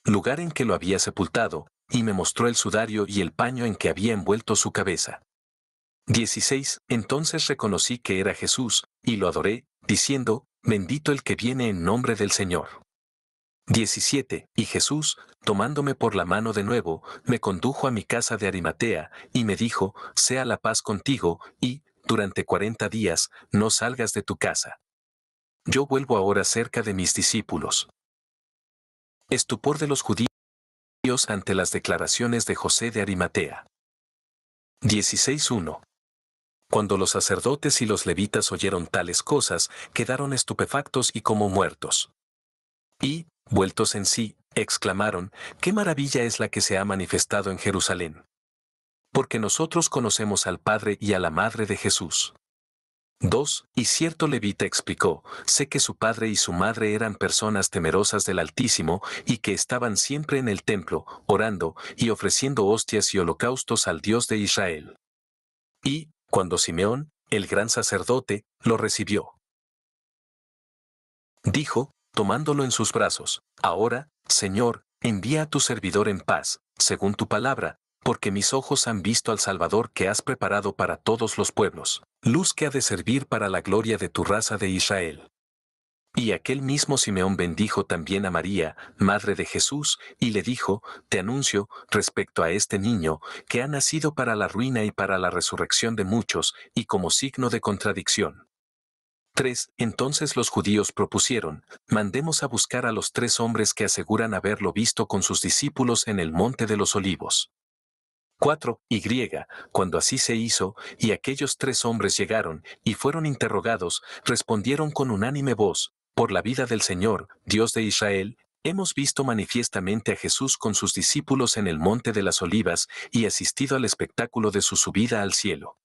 lugar en que lo había sepultado, y me mostró el sudario y el paño en que había envuelto su cabeza. 16. Entonces reconocí que era Jesús, y lo adoré, diciendo, bendito el que viene en nombre del Señor. 17. Y Jesús, tomándome por la mano de nuevo, me condujo a mi casa de Arimatea, y me dijo, sea la paz contigo, y, durante 40 días, no salgas de tu casa. Yo vuelvo ahora cerca de mis discípulos. Estupor de los judíos ante las declaraciones de José de Arimatea. 16.1. Cuando los sacerdotes y los levitas oyeron tales cosas, quedaron estupefactos y como muertos. Y, vueltos en sí, exclamaron, ¡qué maravilla es la que se ha manifestado en Jerusalén! Porque nosotros conocemos al Padre y a la Madre de Jesús. 2. Y cierto levita explicó, sé que su padre y su madre eran personas temerosas del Altísimo y que estaban siempre en el templo, orando y ofreciendo hostias y holocaustos al Dios de Israel. Y, cuando Simeón, el gran sacerdote, lo recibió, dijo, tomándolo en sus brazos, ahora, Señor, envía a tu servidor en paz, según tu palabra, porque mis ojos han visto al Salvador que has preparado para todos los pueblos, luz que ha de servir para la gloria de tu raza de Israel. Y aquel mismo Simeón bendijo también a María, madre de Jesús, y le dijo, te anuncio, respecto a este niño, que ha nacido para la ruina y para la resurrección de muchos, y como signo de contradicción. 3. Entonces los judíos propusieron, mandemos a buscar a los 3 hombres que aseguran haberlo visto con sus discípulos en el monte de los olivos. 4. Y cuando así se hizo, y aquellos 3 hombres llegaron, y fueron interrogados, respondieron con unánime voz, por la vida del Señor, Dios de Israel, hemos visto manifiestamente a Jesús con sus discípulos en el monte de las olivas, y asistido al espectáculo de su subida al cielo.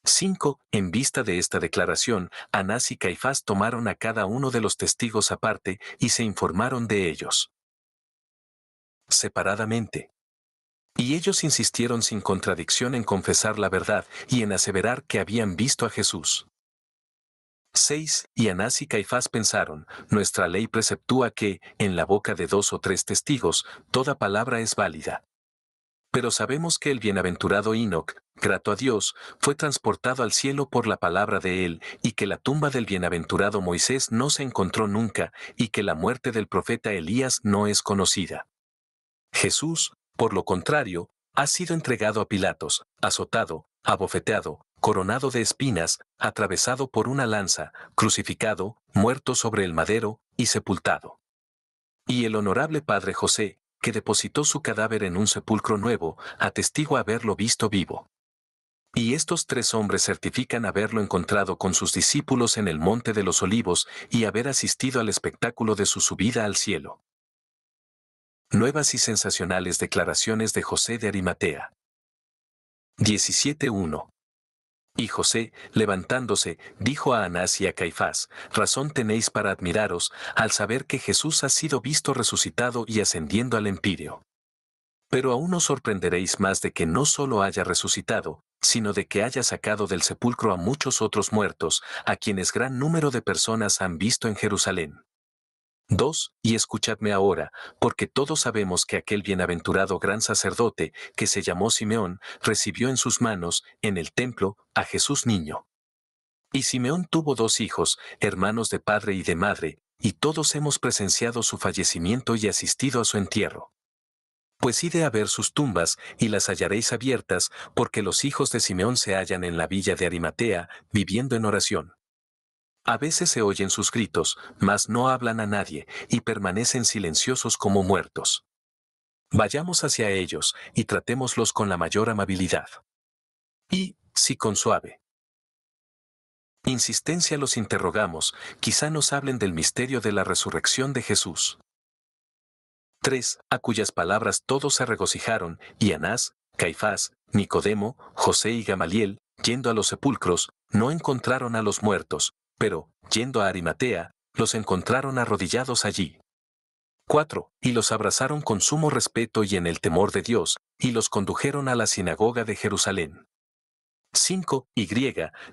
5. En vista de esta declaración, Anás y Caifás tomaron a cada uno de los testigos aparte y se informaron de ellos separadamente. Y ellos insistieron sin contradicción en confesar la verdad y en aseverar que habían visto a Jesús. 6. Y Anás y Caifás pensaron, nuestra ley preceptúa que, en la boca de 2 o 3 testigos, toda palabra es válida. Pero sabemos que el bienaventurado Enoc, grato a Dios, fue transportado al cielo por la palabra de él, y que la tumba del bienaventurado Moisés no se encontró nunca, y que la muerte del profeta Elías no es conocida. Jesús, por lo contrario, ha sido entregado a Pilatos, azotado, abofeteado, coronado de espinas, atravesado por una lanza, crucificado, muerto sobre el madero, y sepultado. Y el honorable padre José, que depositó su cadáver en un sepulcro nuevo, atestigua haberlo visto vivo. Y estos 3 hombres certifican haberlo encontrado con sus discípulos en el Monte de los Olivos y haber asistido al espectáculo de su subida al cielo. Nuevas y sensacionales declaraciones de José de Arimatea. 17:1. Y José, levantándose, dijo a Anás y a Caifás, razón tenéis para admiraros, al saber que Jesús ha sido visto resucitado y ascendiendo al empíreo. Pero aún os sorprenderéis más de que no solo haya resucitado, sino de que haya sacado del sepulcro a muchos otros muertos, a quienes gran número de personas han visto en Jerusalén. 2. Y escuchadme ahora, porque todos sabemos que aquel bienaventurado gran sacerdote, que se llamó Simeón, recibió en sus manos, en el templo, a Jesús niño. Y Simeón tuvo 2 hijos, hermanos de padre y de madre, y todos hemos presenciado su fallecimiento y asistido a su entierro. Pues id a ver sus tumbas, y las hallaréis abiertas, porque los hijos de Simeón se hallan en la villa de Arimatea, viviendo en oración. A veces se oyen sus gritos, mas no hablan a nadie, y permanecen silenciosos como muertos. Vayamos hacia ellos, y tratémoslos con la mayor amabilidad. Y, si con suave insistencia los interrogamos, quizá nos hablen del misterio de la resurrección de Jesús. 3. A cuyas palabras todos se regocijaron, y Anás, Caifás, Nicodemo, José y Gamaliel, yendo a los sepulcros, no encontraron a los muertos, pero, yendo a Arimatea, los encontraron arrodillados allí. 4. Y los abrazaron con sumo respeto y en el temor de Dios, y los condujeron a la sinagoga de Jerusalén. 5. Y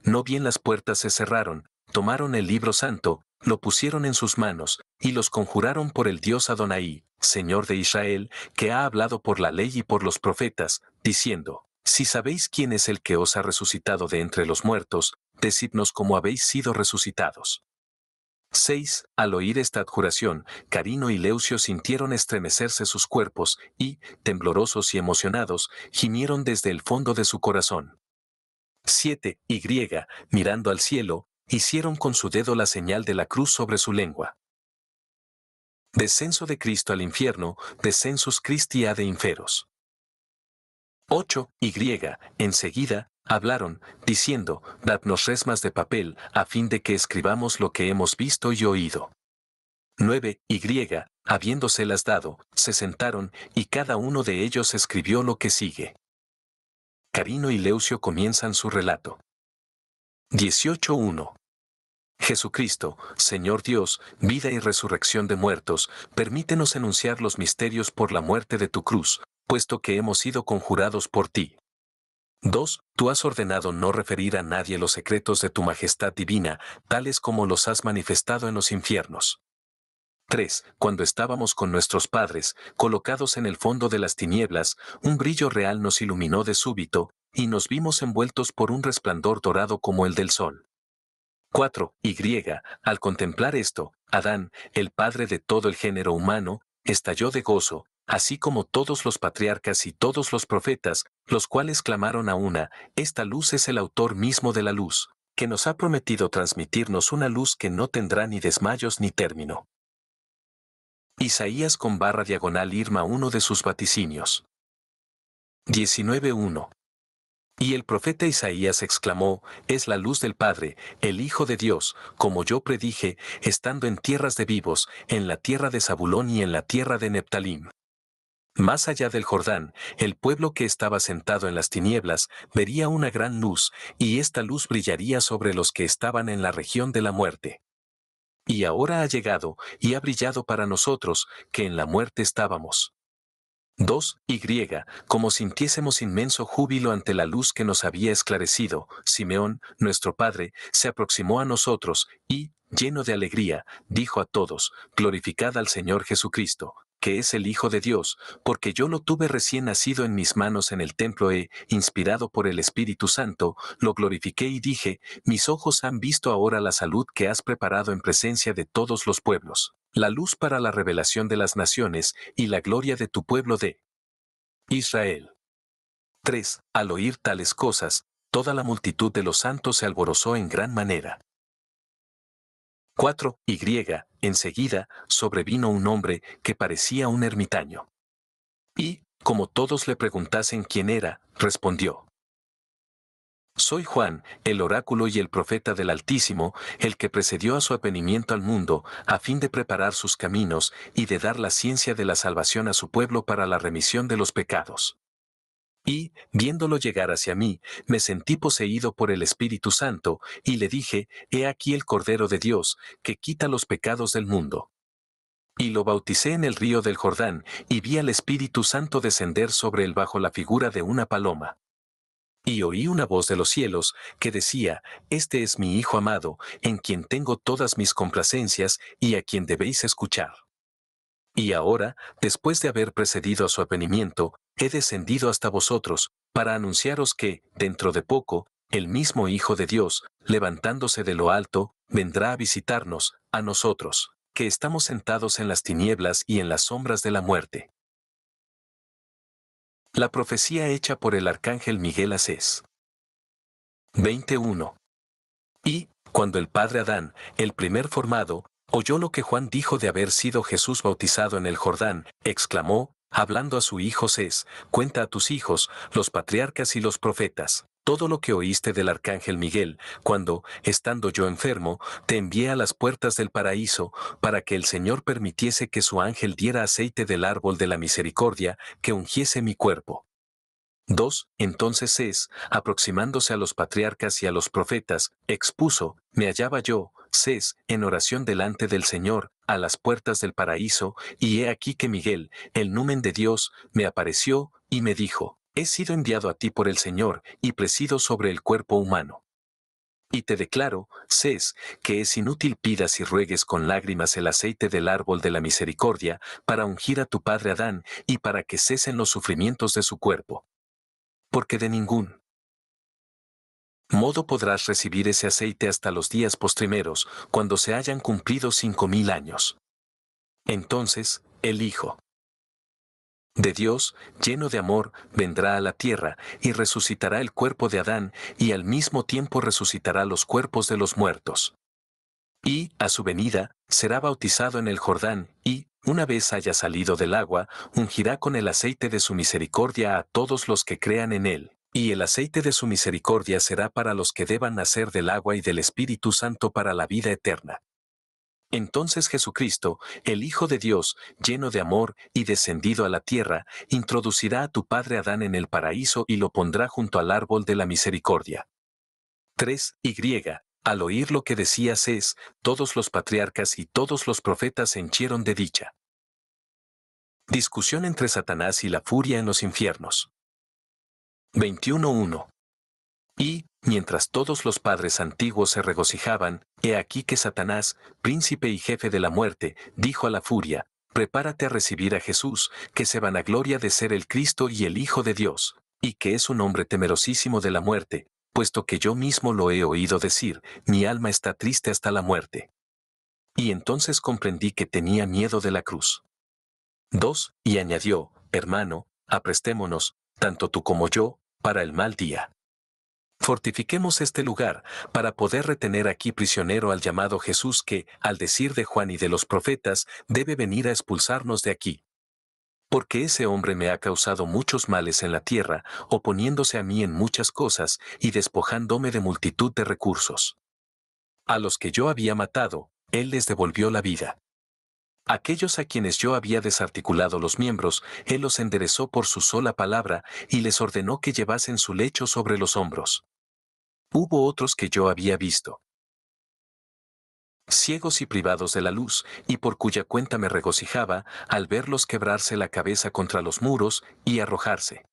no bien las puertas se cerraron, tomaron el libro santo, lo pusieron en sus manos, y los conjuraron por el Dios Adonai, Señor de Israel, que ha hablado por la ley y por los profetas, diciendo, si sabéis quién es el que os ha resucitado de entre los muertos, decidnos cómo habéis sido resucitados. 6. Al oír esta adjuración, Carino y Leucio sintieron estremecerse sus cuerpos, y, temblorosos y emocionados, gimieron desde el fondo de su corazón. 7. Y, mirando al cielo, hicieron con su dedo la señal de la cruz sobre su lengua. Descenso de Cristo al infierno, descensus Christi ad inferos. 8. Y, enseguida, hablaron, diciendo, dadnos resmas de papel, a fin de que escribamos lo que hemos visto y oído. 9. Y, habiéndoselas dado, se sentaron, y cada uno de ellos escribió lo que sigue. Carino y Leucio comienzan su relato. 18:1. Jesucristo, Señor Dios, vida y resurrección de muertos, permítenos enunciar los misterios por la muerte de tu cruz, puesto que hemos sido conjurados por ti. 2. Tú has ordenado no referir a nadie los secretos de tu majestad divina, tales como los has manifestado en los infiernos. 3. Cuando estábamos con nuestros padres, colocados en el fondo de las tinieblas, un brillo real nos iluminó de súbito, y nos vimos envueltos por un resplandor dorado como el del sol. 4. Y, al contemplar esto, Adán, el padre de todo el género humano, estalló de gozo, así como todos los patriarcas y todos los profetas, los cuales clamaron a una, esta luz es el autor mismo de la luz, que nos ha prometido transmitirnos una luz que no tendrá ni desmayos ni término. Isaías con barra diagonal Irma uno de sus vaticinios. 19:1. Y el profeta Isaías exclamó, es la luz del Padre, el Hijo de Dios, como yo predije, estando en tierras de vivos, en la tierra de Zabulón y en la tierra de Neptalim. Más allá del Jordán, el pueblo que estaba sentado en las tinieblas vería una gran luz, y esta luz brillaría sobre los que estaban en la región de la muerte. Y ahora ha llegado, y ha brillado para nosotros, que en la muerte estábamos. 2. Y, como sintiésemos inmenso júbilo ante la luz que nos había esclarecido, Simeón, nuestro padre, se aproximó a nosotros y, lleno de alegría, dijo a todos, glorificad al Señor Jesucristo, que es el Hijo de Dios, porque yo lo tuve recién nacido en mis manos en el templo inspirado por el Espíritu Santo, lo glorifiqué y dije, mis ojos han visto ahora la salud que has preparado en presencia de todos los pueblos, la luz para la revelación de las naciones y la gloria de tu pueblo de Israel. 3. Al oír tales cosas, toda la multitud de los santos se alborozó en gran manera. 4. Y, enseguida, sobrevino un hombre que parecía un ermitaño. Y, como todos le preguntasen quién era, respondió: Soy Juan, el oráculo y el profeta del Altísimo, el que precedió a su advenimiento al mundo, a fin de preparar sus caminos y de dar la ciencia de la salvación a su pueblo para la remisión de los pecados. Y, viéndolo llegar hacia mí, me sentí poseído por el Espíritu Santo, y le dije, He aquí el Cordero de Dios, que quita los pecados del mundo. Y lo bauticé en el río del Jordán, y vi al Espíritu Santo descender sobre él bajo la figura de una paloma. Y oí una voz de los cielos, que decía, Este es mi Hijo amado, en quien tengo todas mis complacencias, y a quien debéis escuchar. Y ahora, después de haber precedido a su advenimiento, he descendido hasta vosotros, para anunciaros que, dentro de poco, el mismo Hijo de Dios, levantándose de lo alto, vendrá a visitarnos, a nosotros, que estamos sentados en las tinieblas y en las sombras de la muerte. La profecía hecha por el arcángel Miguel a Cés. 21. Y, cuando el padre Adán, el primer formado, oyó lo que Juan dijo de haber sido Jesús bautizado en el Jordán, exclamó, hablando a su hijo Cés, cuenta a tus hijos, los patriarcas y los profetas, todo lo que oíste del arcángel Miguel, cuando, estando yo enfermo, te envié a las puertas del paraíso, para que el Señor permitiese que su ángel diera aceite del árbol de la misericordia, que ungiese mi cuerpo. 2. Entonces aproximándose a los patriarcas y a los profetas, expuso, me hallaba yo, en oración delante del Señor, a las puertas del paraíso, y he aquí que Miguel, el numen de Dios, me apareció, y me dijo, he sido enviado a ti por el Señor, y presido sobre el cuerpo humano. Y te declaro, que es inútil pidas y ruegues con lágrimas el aceite del árbol de la misericordia, para ungir a tu padre Adán, y para que cesen los sufrimientos de su cuerpo. Porque de ningún modo podrás recibir ese aceite hasta los días postrimeros, cuando se hayan cumplido 5000 años. Entonces, el Hijo de Dios, lleno de amor, vendrá a la tierra, y resucitará el cuerpo de Adán, y al mismo tiempo resucitará los cuerpos de los muertos. Y, a su venida, será bautizado en el Jordán, y, una vez haya salido del agua, ungirá con el aceite de su misericordia a todos los que crean en él. Y el aceite de su misericordia será para los que deban nacer del agua y del Espíritu Santo para la vida eterna. Entonces Jesucristo, el Hijo de Dios, lleno de amor y descendido a la tierra, introducirá a tu padre Adán en el paraíso y lo pondrá junto al árbol de la misericordia. 3. Y, al oír lo que decía todos los patriarcas y todos los profetas se henchieron de dicha. Discusión entre Satanás y la furia en los infiernos. 21.1. Y, mientras todos los padres antiguos se regocijaban, he aquí que Satanás, príncipe y jefe de la muerte, dijo a la furia, prepárate a recibir a Jesús, que se vanagloria de ser el Cristo y el Hijo de Dios, y que es un hombre temerosísimo de la muerte, puesto que yo mismo lo he oído decir, mi alma está triste hasta la muerte. Y entonces comprendí que tenía miedo de la cruz. 2. Y añadió, hermano, aprestémonos, tanto tú como yo, para el mal día. Fortifiquemos este lugar, para poder retener aquí prisionero al llamado Jesús que, al decir de Juan y de los profetas, debe venir a expulsarnos de aquí. Porque ese hombre me ha causado muchos males en la tierra, oponiéndose a mí en muchas cosas, y despojándome de multitud de recursos. A los que yo había matado, él les devolvió la vida. Aquellos a quienes yo había desarticulado los miembros, él los enderezó por su sola palabra, y les ordenó que llevasen su lecho sobre los hombros. Hubo otros que yo había visto ciegos y privados de la luz, y por cuya cuenta me regocijaba al verlos quebrarse la cabeza contra los muros y arrojarse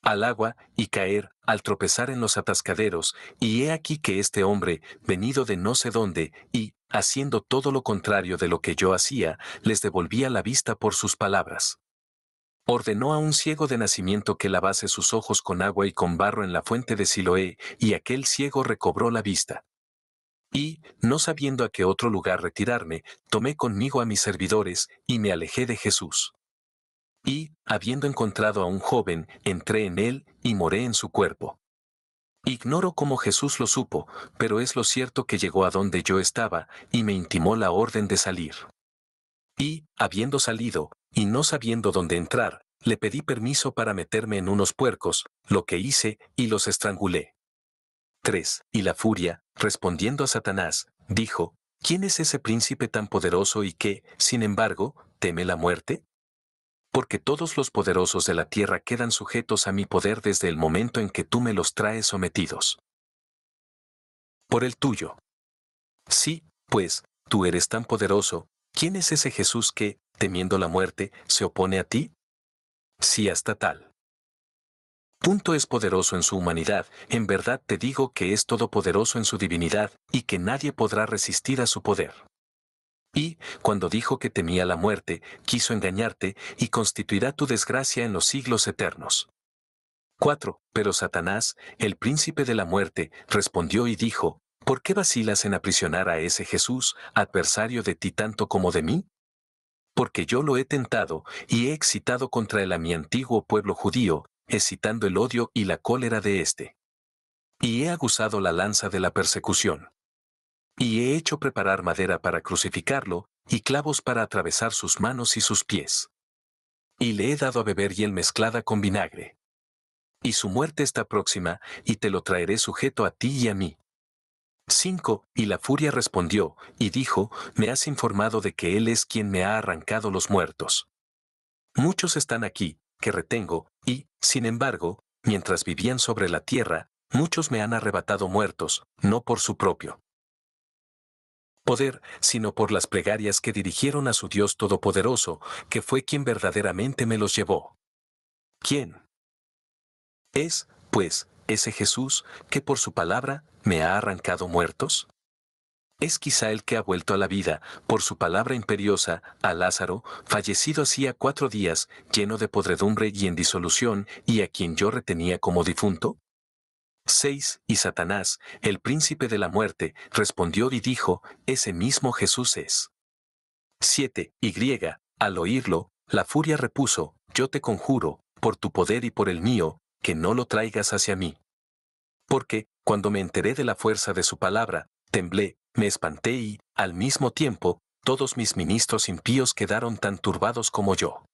al agua y caer al tropezar en los atascaderos, y he aquí que este hombre, venido de no sé dónde, y, haciendo todo lo contrario de lo que yo hacía, les devolvía la vista por sus palabras. Ordenó a un ciego de nacimiento que lavase sus ojos con agua y con barro en la fuente de Siloé, y aquel ciego recobró la vista. Y, no sabiendo a qué otro lugar retirarme, tomé conmigo a mis servidores, y me alejé de Jesús. Y, habiendo encontrado a un joven, entré en él, y moré en su cuerpo. Ignoro cómo Jesús lo supo, pero es lo cierto que llegó a donde yo estaba, y me intimó la orden de salir. Y, habiendo salido, y no sabiendo dónde entrar, le pedí permiso para meterme en unos puercos, lo que hice, y los estrangulé. 3. Y la furia, respondiendo a Satanás, dijo, ¿quién es ese príncipe tan poderoso y que, sin embargo, teme la muerte? Porque todos los poderosos de la tierra quedan sujetos a mi poder desde el momento en que tú me los traes sometidos. Por el tuyo. Sí, pues, tú eres tan poderoso, ¿quién es ese Jesús que, temiendo la muerte, se opone a ti? Sí, hasta tal punto es poderoso en su humanidad, en verdad te digo que es todopoderoso en su divinidad, y que nadie podrá resistir a su poder. Y, cuando dijo que temía la muerte, quiso engañarte, y constituirá tu desgracia en los siglos eternos. 4. Pero Satanás, el príncipe de la muerte, respondió y dijo, ¿por qué vacilas en aprisionar a ese Jesús, adversario de ti tanto como de mí? Porque yo lo he tentado, y he excitado contra él a mi antiguo pueblo judío, excitando el odio y la cólera de éste. Y he aguzado la lanza de la persecución. Y he hecho preparar madera para crucificarlo, y clavos para atravesar sus manos y sus pies. Y le he dado a beber hiel mezclada con vinagre. Y su muerte está próxima, y te lo traeré sujeto a ti y a mí. 5. Y la furia respondió, y dijo, me has informado de que él es quien me ha arrancado los muertos. Muchos están aquí, que retengo, y, sin embargo, mientras vivían sobre la tierra, muchos me han arrebatado muertos, no por su propio poder, sino por las plegarias que dirigieron a su Dios Todopoderoso, que fue quien verdaderamente me los llevó. ¿Quién es, pues, ese Jesús, que por su palabra me ha arrancado muertos? Es quizá el que ha vuelto a la vida, por su palabra imperiosa, a Lázaro, fallecido hacía 4 días, lleno de podredumbre y en disolución, y a quien yo retenía como difunto. 6. Y Satanás, el príncipe de la muerte, respondió y dijo, ese mismo Jesús es. 7. Y, al oírlo, la furia repuso, yo te conjuro, por tu poder y por el mío, que no lo traigas hacia mí. Porque, cuando me enteré de la fuerza de su palabra, temblé, me espanté y, al mismo tiempo, todos mis ministros impíos quedaron tan turbados como yo.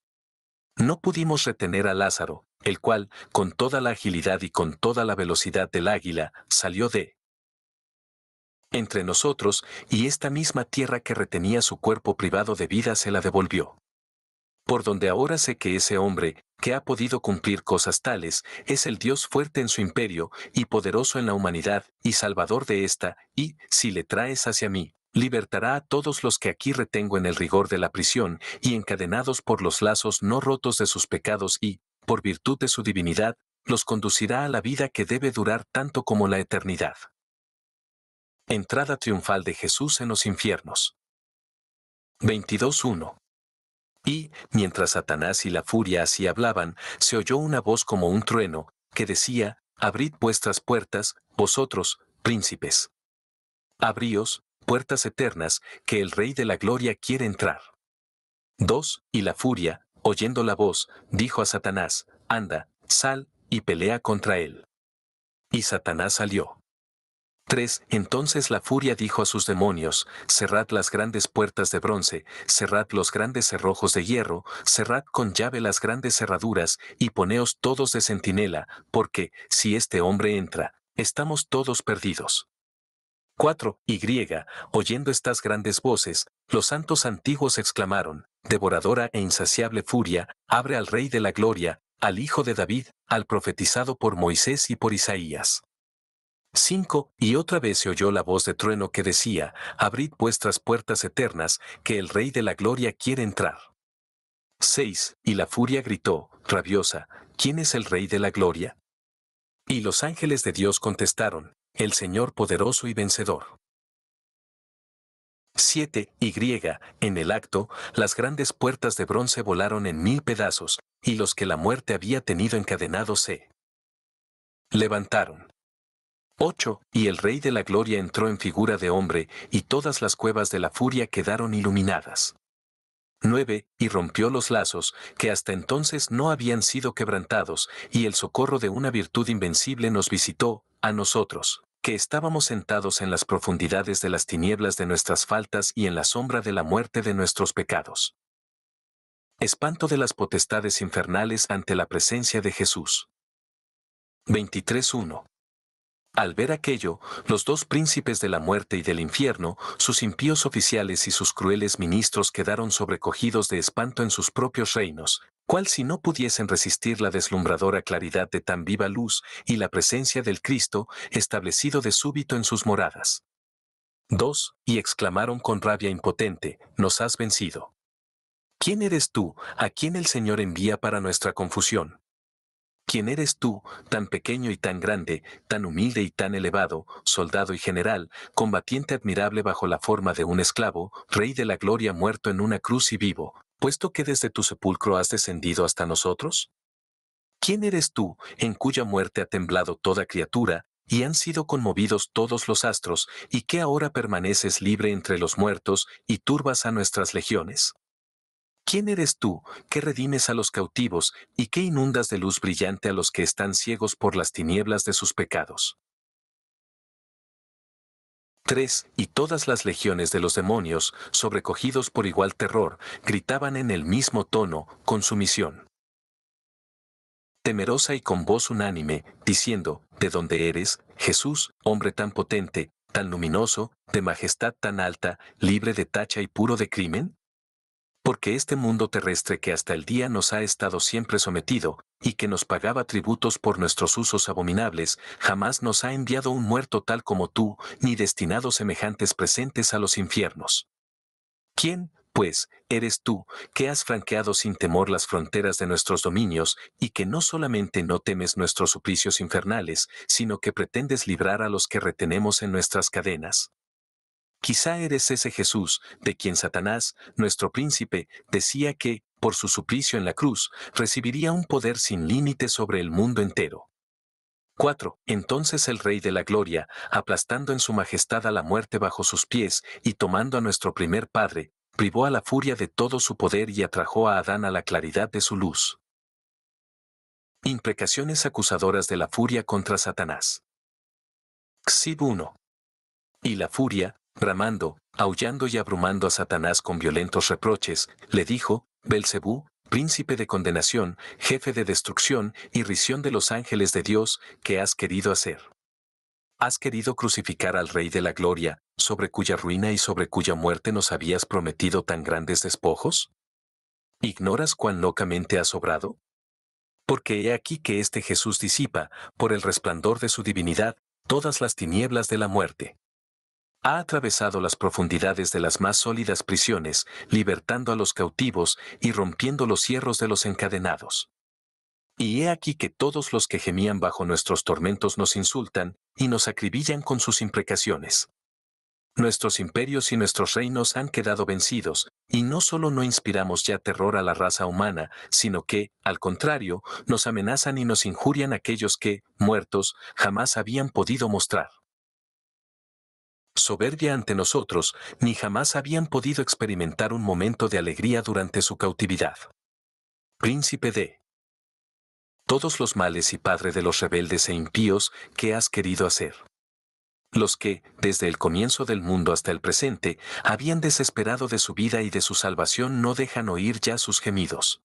No pudimos retener a Lázaro, el cual, con toda la agilidad y con toda la velocidad del águila, salió de entre nosotros, y esta misma tierra que retenía su cuerpo privado de vida se la devolvió. Por donde ahora sé que ese hombre, que ha podido cumplir cosas tales, es el Dios fuerte en su imperio, y poderoso en la humanidad, y salvador de ésta, y, si le traes hacia mí, libertará a todos los que aquí retengo en el rigor de la prisión, y encadenados por los lazos no rotos de sus pecados y, por virtud de su divinidad, los conducirá a la vida que debe durar tanto como la eternidad. Entrada triunfal de Jesús en los infiernos. 22:1. Y, mientras Satanás y la furia así hablaban, se oyó una voz como un trueno, que decía, abrid vuestras puertas, vosotros, príncipes. Abríos, puertas eternas, que el Rey de la Gloria quiere entrar. 2. Y la furia, oyendo la voz, dijo a Satanás, anda, sal, y pelea contra él. Y Satanás salió. 3. Entonces la furia dijo a sus demonios, cerrad las grandes puertas de bronce, cerrad los grandes cerrojos de hierro, cerrad con llave las grandes cerraduras, y poneos todos de centinela, porque, si este hombre entra, estamos todos perdidos. 4. Y, oyendo estas grandes voces, los santos antiguos exclamaron, devoradora e insaciable furia, abre al Rey de la Gloria, al Hijo de David, al profetizado por Moisés y por Isaías. 5. Y otra vez se oyó la voz de trueno que decía, abrid vuestras puertas eternas, que el Rey de la Gloria quiere entrar. 6. Y la furia gritó, rabiosa, ¿quién es el Rey de la Gloria? Y los ángeles de Dios contestaron, el Señor poderoso y vencedor. 7. Y en el acto, las grandes puertas de bronce volaron en 1000 pedazos, y los que la muerte había tenido encadenados se levantaron. 8. Y el Rey de la Gloria entró en figura de hombre, y todas las cuevas de la furia quedaron iluminadas. 9. Y rompió los lazos, que hasta entonces no habían sido quebrantados, y el socorro de una virtud invencible nos visitó, a nosotros, que estábamos sentados en las profundidades de las tinieblas de nuestras faltas y en la sombra de la muerte de nuestros pecados. Espanto de las potestades infernales ante la presencia de Jesús. 23:1. Al ver aquello, los dos príncipes de la muerte y del infierno, sus impíos oficiales y sus crueles ministros quedaron sobrecogidos de espanto en sus propios reinos, cual si no pudiesen resistir la deslumbradora claridad de tan viva luz y la presencia del Cristo, establecido de súbito en sus moradas. 2. Y exclamaron con rabia impotente, nos has vencido. ¿Quién eres tú, a quien el Señor envía para nuestra confusión? ¿Quién eres tú, tan pequeño y tan grande, tan humilde y tan elevado, soldado y general, combatiente admirable bajo la forma de un esclavo, rey de la gloria muerto en una cruz y vivo, puesto que desde tu sepulcro has descendido hasta nosotros? ¿Quién eres tú, en cuya muerte ha temblado toda criatura, y han sido conmovidos todos los astros, y que ahora permaneces libre entre los muertos, y turbas a nuestras legiones? ¿Quién eres tú, que redimes a los cautivos, y que inundas de luz brillante a los que están ciegos por las tinieblas de sus pecados? 3. Y todas las legiones de los demonios, sobrecogidos por igual terror, gritaban en el mismo tono, con sumisión temerosa y con voz unánime, diciendo, ¿de dónde eres, Jesús, hombre tan potente, tan luminoso, de majestad tan alta, libre de tacha y puro de crimen? Porque este mundo terrestre que hasta el día nos ha estado siempre sometido, y que nos pagaba tributos por nuestros usos abominables, jamás nos ha enviado un muerto tal como tú, ni destinado semejantes presentes a los infiernos. ¿Quién, pues, eres tú, que has franqueado sin temor las fronteras de nuestros dominios, y que no solamente no temes nuestros suplicios infernales, sino que pretendes librar a los que retenemos en nuestras cadenas? Quizá eres ese Jesús, de quien Satanás, nuestro príncipe, decía que, por su suplicio en la cruz, recibiría un poder sin límite sobre el mundo entero. 4. Entonces el Rey de la Gloria, aplastando en su majestad a la muerte bajo sus pies y tomando a nuestro primer Padre, privó a la furia de todo su poder y atrajo a Adán a la claridad de su luz. Imprecaciones acusadoras de la furia contra Satanás. Xib 1. Y la furia, bramando, aullando y abrumando a Satanás con violentos reproches, le dijo, Belcebú, príncipe de condenación, jefe de destrucción y risión de los ángeles de Dios, ¿qué has querido hacer? ¿Has querido crucificar al Rey de la Gloria, sobre cuya ruina y sobre cuya muerte nos habías prometido tan grandes despojos? ¿Ignoras cuán locamente has obrado? Porque he aquí que este Jesús disipa, por el resplandor de su divinidad, todas las tinieblas de la muerte. Ha atravesado las profundidades de las más sólidas prisiones, libertando a los cautivos y rompiendo los hierros de los encadenados. Y he aquí que todos los que gemían bajo nuestros tormentos nos insultan y nos acribillan con sus imprecaciones. Nuestros imperios y nuestros reinos han quedado vencidos, y no solo no inspiramos ya terror a la raza humana, sino que, al contrario, nos amenazan y nos injurian aquellos que, muertos, jamás habían podido mostrar soberbia ante nosotros, ni jamás habían podido experimentar un momento de alegría durante su cautividad. Príncipe de todos los males y padre de los rebeldes e impíos, ¿qué has querido hacer? Los que, desde el comienzo del mundo hasta el presente, habían desesperado de su vida y de su salvación no dejan oír ya sus gemidos.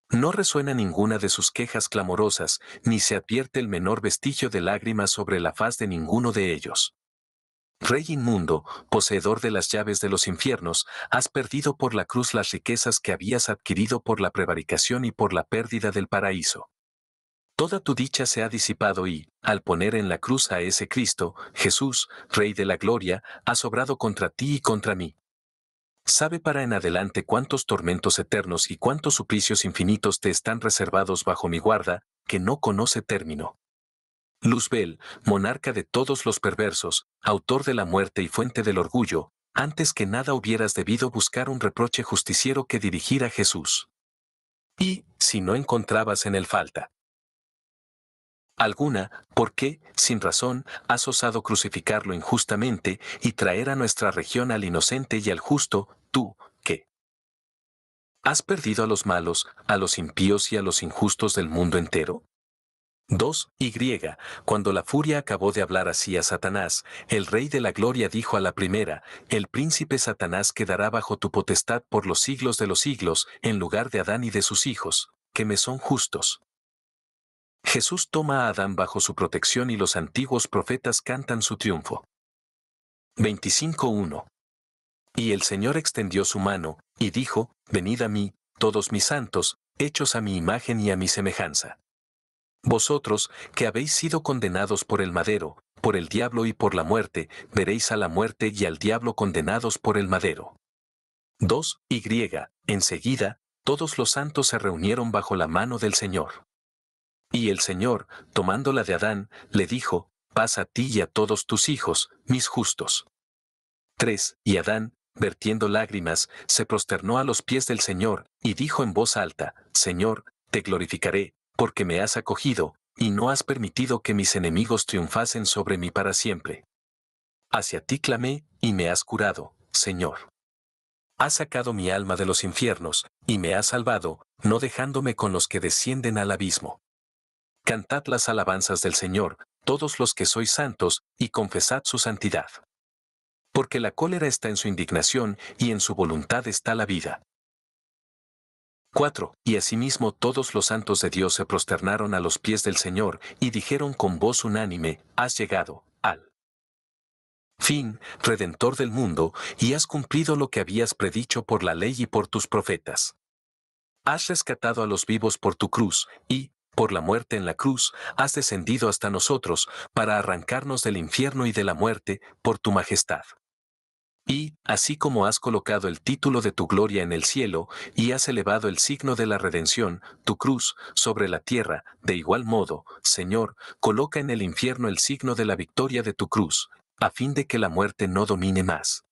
No resuena ninguna de sus quejas clamorosas, ni se advierte el menor vestigio de lágrimas sobre la faz de ninguno de ellos. Rey inmundo, poseedor de las llaves de los infiernos, has perdido por la cruz las riquezas que habías adquirido por la prevaricación y por la pérdida del paraíso. Toda tu dicha se ha disipado y, al poner en la cruz a ese Cristo, Jesús, Rey de la Gloria, has obrado contra ti y contra mí. Sabe para en adelante cuántos tormentos eternos y cuántos suplicios infinitos te están reservados bajo mi guarda, que no conoce término. Luzbel, monarca de todos los perversos, autor de la muerte y fuente del orgullo, antes que nada hubieras debido buscar un reproche justiciero que dirigir a Jesús. Y, si no encontrabas en él falta alguna, ¿por qué, sin razón, has osado crucificarlo injustamente y traer a nuestra región al inocente y al justo, tú, que has perdido a los malos, a los impíos y a los injustos del mundo entero? 2. Cuando la furia acabó de hablar así a Satanás, el Rey de la Gloria dijo a la primera, el príncipe Satanás quedará bajo tu potestad por los siglos de los siglos, en lugar de Adán y de sus hijos, que me son justos. Jesús toma a Adán bajo su protección y los antiguos profetas cantan su triunfo. 25:1. Y el Señor extendió su mano, y dijo, venid a mí, todos mis santos, hechos a mi imagen y a mi semejanza. Vosotros, que habéis sido condenados por el madero, por el diablo y por la muerte, veréis a la muerte y al diablo condenados por el madero. 2. Enseguida, todos los santos se reunieron bajo la mano del Señor. Y el Señor, tomándola de Adán, le dijo, paz a ti y a todos tus hijos, mis justos. 3. Y Adán, vertiendo lágrimas, se prosternó a los pies del Señor, y dijo en voz alta, Señor, te glorificaré, porque me has acogido, y no has permitido que mis enemigos triunfasen sobre mí para siempre. Hacia ti clamé, y me has curado, Señor. Has sacado mi alma de los infiernos, y me has salvado, no dejándome con los que descienden al abismo. Cantad las alabanzas del Señor, todos los que sois santos, y confesad su santidad. Porque la cólera está en su indignación, y en su voluntad está la vida. 4. Y asimismo todos los santos de Dios se prosternaron a los pies del Señor, y dijeron con voz unánime, has llegado, al fin, Redentor del mundo, y has cumplido lo que habías predicho por la ley y por tus profetas. Has rescatado a los vivos por tu cruz, y, por la muerte en la cruz, has descendido hasta nosotros, para arrancarnos del infierno y de la muerte, por tu majestad. Y, así como has colocado el título de tu gloria en el cielo, y has elevado el signo de la redención, tu cruz, sobre la tierra, de igual modo, Señor, coloca en el infierno el signo de la victoria de tu cruz, a fin de que la muerte no domine más.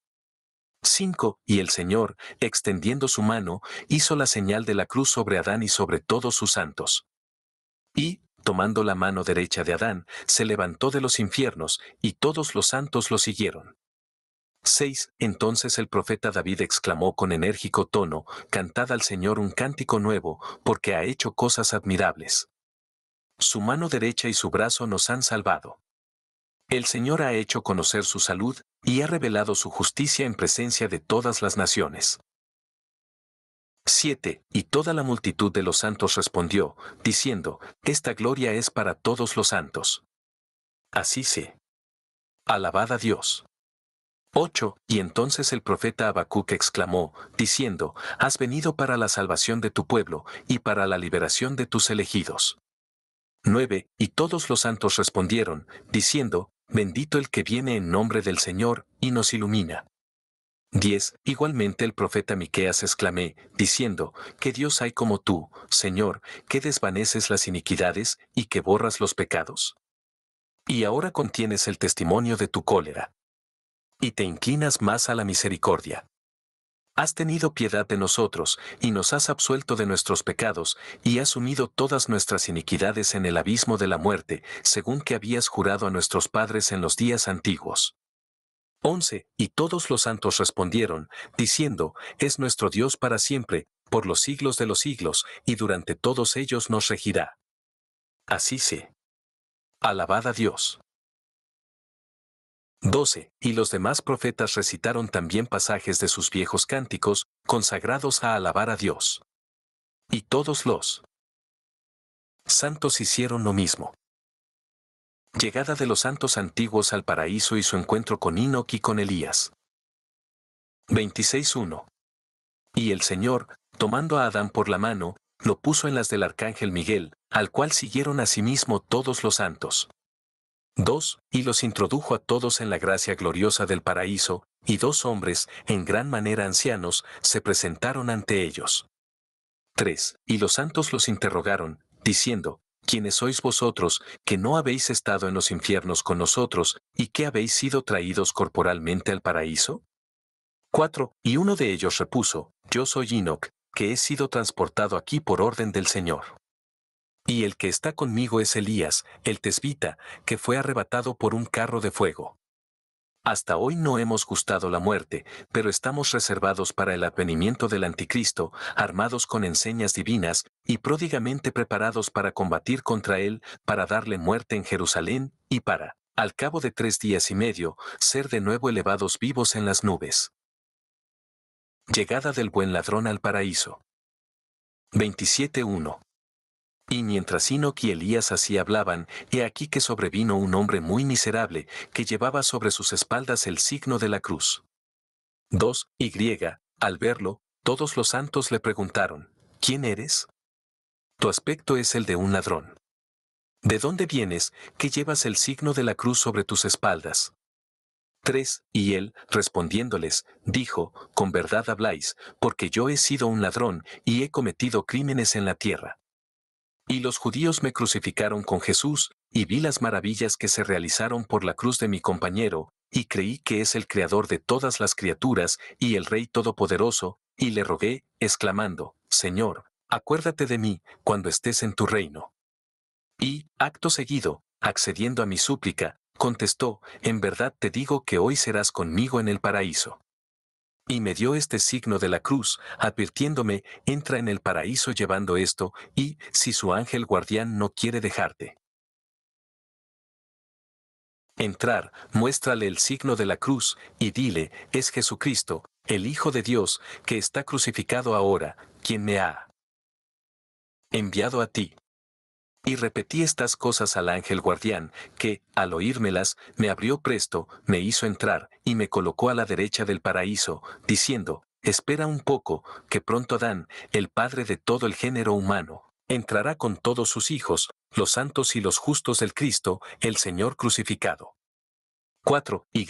5. Y el Señor, extendiendo su mano, hizo la señal de la cruz sobre Adán y sobre todos sus santos. Y, tomando la mano derecha de Adán, se levantó de los infiernos, y todos los santos lo siguieron. 6. Entonces el profeta David exclamó con enérgico tono, cantad al Señor un cántico nuevo, porque ha hecho cosas admirables. Su mano derecha y su brazo nos han salvado. El Señor ha hecho conocer su salud, y ha revelado su justicia en presencia de todas las naciones. 7. Y toda la multitud de los santos respondió, diciendo, esta gloria es para todos los santos. Así se. Alabad a Dios. 8. Y entonces el profeta Habacuc exclamó, diciendo, has venido para la salvación de tu pueblo, y para la liberación de tus elegidos. 9. Y todos los santos respondieron, diciendo, bendito el que viene en nombre del Señor, y nos ilumina. 10. Igualmente el profeta Miqueas exclamé, diciendo, ¿qué Dios hay como tú, Señor, que desvaneces las iniquidades, y que borras los pecados? Y ahora contienes el testimonio de tu cólera. Y te inclinas más a la misericordia. Has tenido piedad de nosotros, y nos has absuelto de nuestros pecados, y has unido todas nuestras iniquidades en el abismo de la muerte, según que habías jurado a nuestros padres en los días antiguos. 11. Y todos los santos respondieron, diciendo, es nuestro Dios para siempre, por los siglos de los siglos, y durante todos ellos nos regirá. Así se. Alabad a Dios. 12. Y los demás profetas recitaron también pasajes de sus viejos cánticos, consagrados a alabar a Dios. Y todos los santos hicieron lo mismo. Llegada de los santos antiguos al paraíso y su encuentro con Enoc y con Elías. 26:1. Y el Señor, tomando a Adán por la mano, lo puso en las del arcángel Miguel, al cual siguieron asimismo todos los santos. 2. Y los introdujo a todos en la gracia gloriosa del paraíso, y 2 hombres, en gran manera ancianos, se presentaron ante ellos. 3. Y los santos los interrogaron, diciendo, ¿quiénes sois vosotros, que no habéis estado en los infiernos con nosotros, y que habéis sido traídos corporalmente al paraíso? 4. Y uno de ellos repuso, yo soy Enoc, que he sido transportado aquí por orden del Señor. Y el que está conmigo es Elías, el tesbita, que fue arrebatado por un carro de fuego. Hasta hoy no hemos gustado la muerte, pero estamos reservados para el advenimiento del Anticristo, armados con enseñas divinas, y pródigamente preparados para combatir contra él, para darle muerte en Jerusalén, y para, al cabo de 3 días y medio, ser de nuevo elevados vivos en las nubes. Llegada del buen ladrón al paraíso. 27:1. Y mientras Enoc y Elías así hablaban, he aquí que sobrevino un hombre muy miserable, que llevaba sobre sus espaldas el signo de la cruz. 2. Y, al verlo, todos los santos le preguntaron, ¿quién eres? Tu aspecto es el de un ladrón. ¿De dónde vienes, que llevas el signo de la cruz sobre tus espaldas? 3. Y él, respondiéndoles, dijo, con verdad habláis, porque yo he sido un ladrón, y he cometido crímenes en la tierra. Y los judíos me crucificaron con Jesús, y vi las maravillas que se realizaron por la cruz de mi compañero, y creí que es el Creador de todas las criaturas, y el Rey Todopoderoso, y le rogué, exclamando, Señor, acuérdate de mí, cuando estés en tu reino. Y, acto seguido, accediendo a mi súplica, contestó, en verdad te digo que hoy serás conmigo en el paraíso. Y me dio este signo de la cruz, advirtiéndome, entra en el paraíso llevando esto, y, si su ángel guardián no quiere dejarte entrar, muéstrale el signo de la cruz, y dile, es Jesucristo, el Hijo de Dios, que está crucificado ahora, quien me ha enviado a ti. Y repetí estas cosas al ángel guardián, que, al oírmelas, me abrió presto, me hizo entrar, y me colocó a la derecha del paraíso, diciendo, espera un poco, que pronto Adán, el padre de todo el género humano, entrará con todos sus hijos, los santos y los justos del Cristo, el Señor crucificado. 4. Y,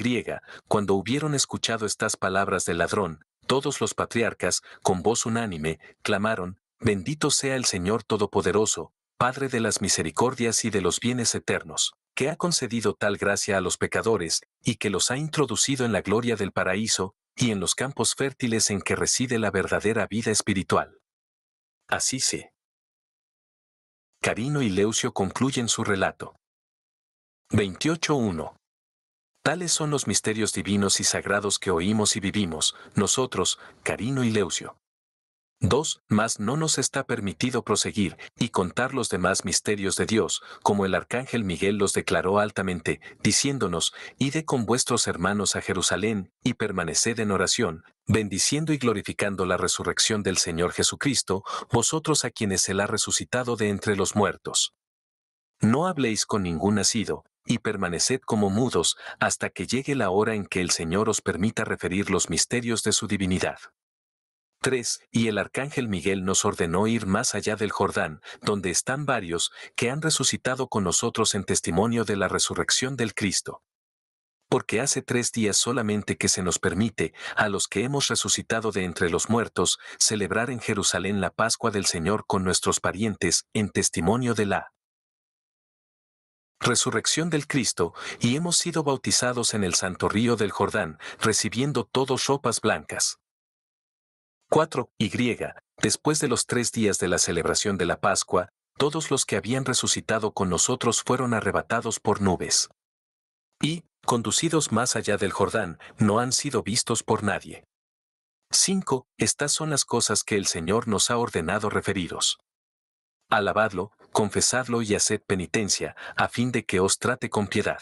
cuando hubieron escuchado estas palabras del ladrón, todos los patriarcas, con voz unánime, clamaron, bendito sea el Señor Todopoderoso, Padre de las misericordias y de los bienes eternos, que ha concedido tal gracia a los pecadores, y que los ha introducido en la gloria del paraíso, y en los campos fértiles en que reside la verdadera vida espiritual. Así se. Carino y Leucio concluyen su relato. 28:1. Tales son los misterios divinos y sagrados que oímos y vivimos, nosotros, Carino y Leucio. 2. Mas no nos está permitido proseguir y contar los demás misterios de Dios, como el arcángel Miguel los declaró altamente, diciéndonos, id con vuestros hermanos a Jerusalén, y permaneced en oración, bendiciendo y glorificando la resurrección del Señor Jesucristo, vosotros a quienes Él ha resucitado de entre los muertos. No habléis con ningún nacido, y permaneced como mudos, hasta que llegue la hora en que el Señor os permita referir los misterios de su divinidad. 3. Y el arcángel Miguel nos ordenó ir más allá del Jordán, donde están varios, que han resucitado con nosotros en testimonio de la resurrección del Cristo. Porque hace 3 días solamente que se nos permite, a los que hemos resucitado de entre los muertos, celebrar en Jerusalén la Pascua del Señor con nuestros parientes, en testimonio de la resurrección del Cristo, y hemos sido bautizados en el santo río del Jordán, recibiendo todos ropas blancas. 4. Y, después de los 3 días de la celebración de la Pascua, todos los que habían resucitado con nosotros fueron arrebatados por nubes. Y, conducidos más allá del Jordán, no han sido vistos por nadie. 5. Estas son las cosas que el Señor nos ha ordenado referiros. Alabadlo, confesadlo y haced penitencia, a fin de que os trate con piedad.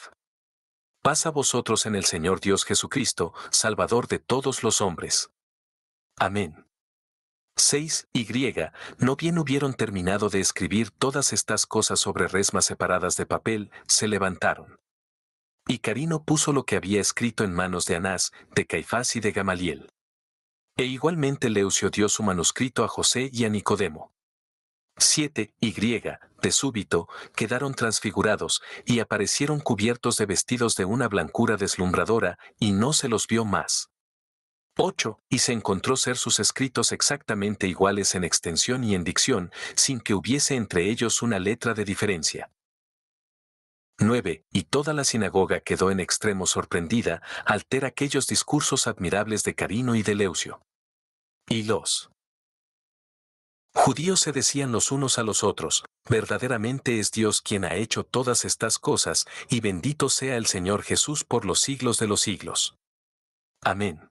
Paz a vosotros en el Señor Dios Jesucristo, Salvador de todos los hombres. Amén. 6. Y, no bien hubieron terminado de escribir todas estas cosas sobre resmas separadas de papel, se levantaron. Y Carino puso lo que había escrito en manos de Anás, de Caifás y de Gamaliel. E igualmente Leucio dio su manuscrito a José y a Nicodemo. 7. Y, de súbito, quedaron transfigurados, y aparecieron cubiertos de vestidos de una blancura deslumbradora, y no se los vio más. 8. Y se encontró ser sus escritos exactamente iguales en extensión y en dicción, sin que hubiese entre ellos una letra de diferencia. 9. Y toda la sinagoga quedó en extremo sorprendida al ter aquellos discursos admirables de Carino y de Leucio. Y los judíos se decían los unos a los otros: verdaderamente es Dios quien ha hecho todas estas cosas, y bendito sea el Señor Jesús por los siglos de los siglos. Amén.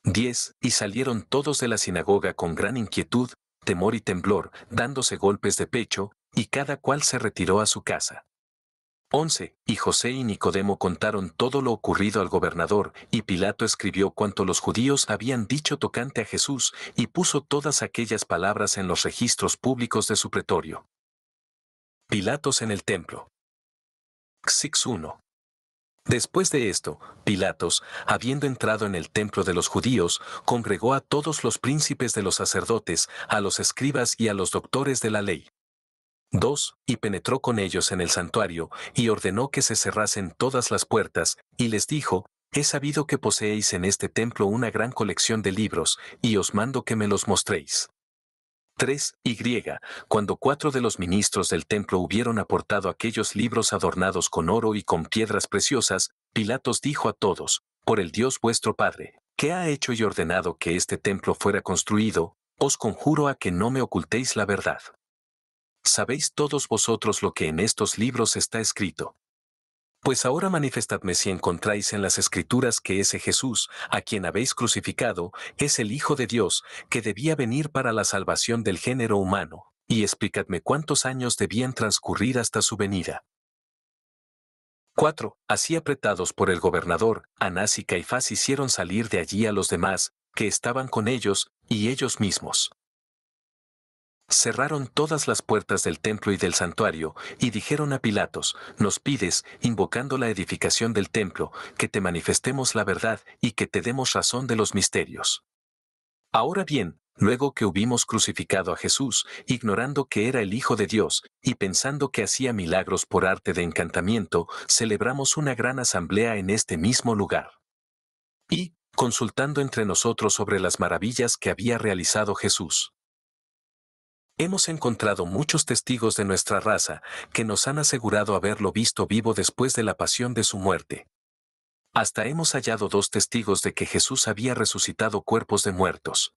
10. Y salieron todos de la sinagoga con gran inquietud, temor y temblor, dándose golpes de pecho, y cada cual se retiró a su casa. 11. Y José y Nicodemo contaron todo lo ocurrido al gobernador, y Pilato escribió cuanto los judíos habían dicho tocante a Jesús, y puso todas aquellas palabras en los registros públicos de su pretorio. Pilatos en el templo. Xix 1. Después de esto, Pilatos, habiendo entrado en el templo de los judíos, congregó a todos los príncipes de los sacerdotes, a los escribas y a los doctores de la ley. 2. Y penetró con ellos en el santuario, y ordenó que se cerrasen todas las puertas, y les dijo: he sabido que poseéis en este templo una gran colección de libros, y os mando que me los mostréis. 3. Y, cuando 4 de los ministros del templo hubieron aportado aquellos libros adornados con oro y con piedras preciosas, Pilatos dijo a todos: por el Dios vuestro Padre, que ha hecho y ordenado que este templo fuera construido, os conjuro a que no me ocultéis la verdad. Sabéis todos vosotros lo que en estos libros está escrito. Pues ahora manifestadme si encontráis en las Escrituras que ese Jesús, a quien habéis crucificado, es el Hijo de Dios, que debía venir para la salvación del género humano, y explicadme cuántos años debían transcurrir hasta su venida. 4. Así apretados por el gobernador, Anás y Caifás hicieron salir de allí a los demás, que estaban con ellos, y ellos mismos cerraron todas las puertas del templo y del santuario, y dijeron a Pilatos: nos pides, invocando la edificación del templo, que te manifestemos la verdad y que te demos razón de los misterios. Ahora bien, luego que hubimos crucificado a Jesús, ignorando que era el Hijo de Dios, y pensando que hacía milagros por arte de encantamiento, celebramos una gran asamblea en este mismo lugar. Y, consultando entre nosotros sobre las maravillas que había realizado Jesús, hemos encontrado muchos testigos de nuestra raza que nos han asegurado haberlo visto vivo después de la pasión de su muerte. Hasta hemos hallado 2 testigos de que Jesús había resucitado cuerpos de muertos.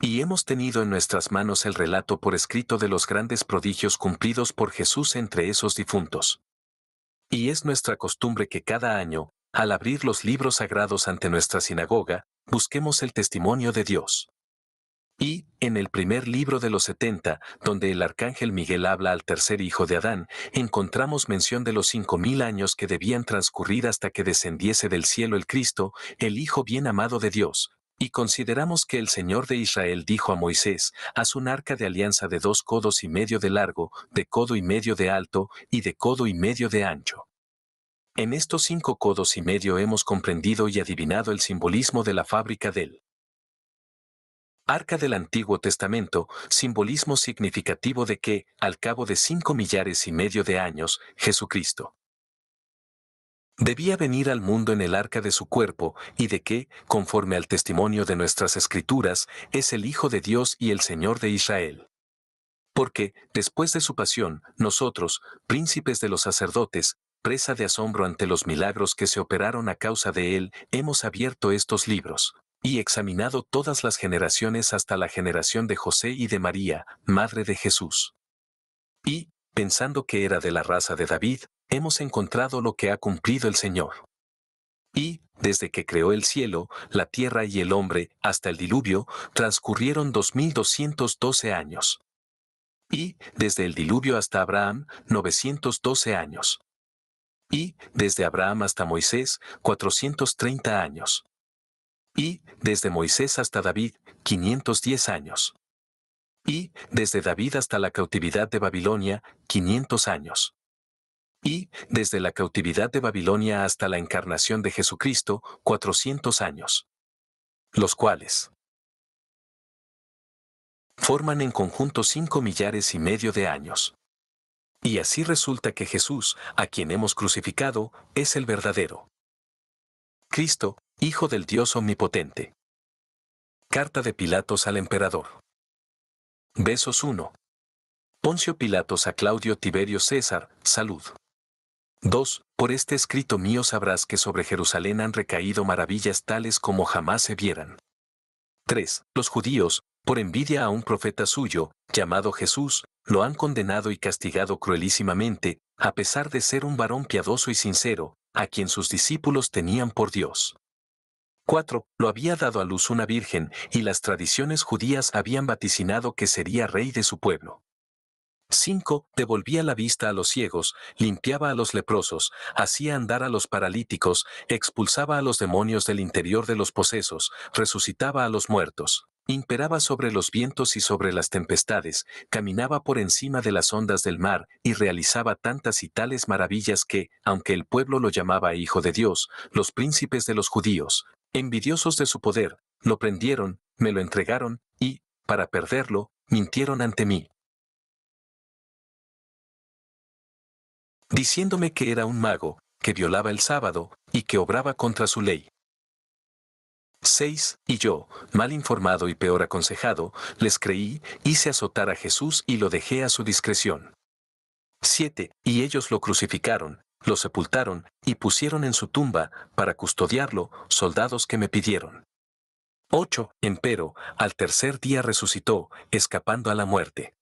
Y hemos tenido en nuestras manos el relato por escrito de los grandes prodigios cumplidos por Jesús entre esos difuntos. Y es nuestra costumbre que cada año, al abrir los libros sagrados ante nuestra sinagoga, busquemos el testimonio de Dios. Y, en el primer libro de los 70, donde el arcángel Miguel habla al tercer hijo de Adán, encontramos mención de los 5000 años que debían transcurrir hasta que descendiese del cielo el Cristo, el Hijo bien amado de Dios. Y consideramos que el Señor de Israel dijo a Moisés: haz un arca de alianza de 2 codos y medio de largo, de codo y medio de alto, y de codo y medio de ancho. En estos 5 codos y medio hemos comprendido y adivinado el simbolismo de la fábrica del Arca del Antiguo Testamento, simbolismo significativo de que, al cabo de 5 millares y medio de años, Jesucristo debía venir al mundo en el arca de su cuerpo, y de que, conforme al testimonio de nuestras Escrituras, es el Hijo de Dios y el Señor de Israel. Porque, después de su pasión, nosotros, príncipes de los sacerdotes, presa de asombro ante los milagros que se operaron a causa de él, hemos abierto estos libros y examinado todas las generaciones hasta la generación de José y de María, madre de Jesús. Y, pensando que era de la raza de David, hemos encontrado lo que ha cumplido el Señor. Y, desde que creó el cielo, la tierra y el hombre, hasta el diluvio, transcurrieron 2212 años. Y, desde el diluvio hasta Abraham, 912 años. Y, desde Abraham hasta Moisés, 430 años. Y, desde Moisés hasta David, 510 años. Y, desde David hasta la cautividad de Babilonia, 500 años. Y, desde la cautividad de Babilonia hasta la encarnación de Jesucristo, 400 años. Los cuales Forman en conjunto 5,5 millares de años. Y así resulta que Jesús, a quien hemos crucificado, es el verdadero Cristo, Hijo del Dios Omnipotente. Carta de Pilatos al Emperador. Besos 1. Poncio Pilatos a Claudio Tiberio César, salud. 2. Por este escrito mío sabrás que sobre Jerusalén han recaído maravillas tales como jamás se vieran. 3. Los judíos, por envidia a un profeta suyo, llamado Jesús, lo han condenado y castigado cruelísimamente, a pesar de ser un varón piadoso y sincero, a quien sus discípulos tenían por Dios. 4. Lo había dado a luz una virgen, y las tradiciones judías habían vaticinado que sería rey de su pueblo. 5. Devolvía la vista a los ciegos, limpiaba a los leprosos, hacía andar a los paralíticos, expulsaba a los demonios del interior de los posesos, resucitaba a los muertos, imperaba sobre los vientos y sobre las tempestades, caminaba por encima de las ondas del mar y realizaba tantas y tales maravillas que, aunque el pueblo lo llamaba Hijo de Dios, los príncipes de los judíos, envidiosos de su poder, lo prendieron, me lo entregaron y, para perderlo, mintieron ante mí, diciéndome que era un mago, que violaba el sábado, y que obraba contra su ley. 6. Y yo, mal informado y peor aconsejado, les creí, hice azotar a Jesús y lo dejé a su discreción. 7. Y ellos lo crucificaron, lo sepultaron, y pusieron en su tumba, para custodiarlo, soldados que me pidieron. 8. Empero, al tercer día resucitó, escapando a la muerte.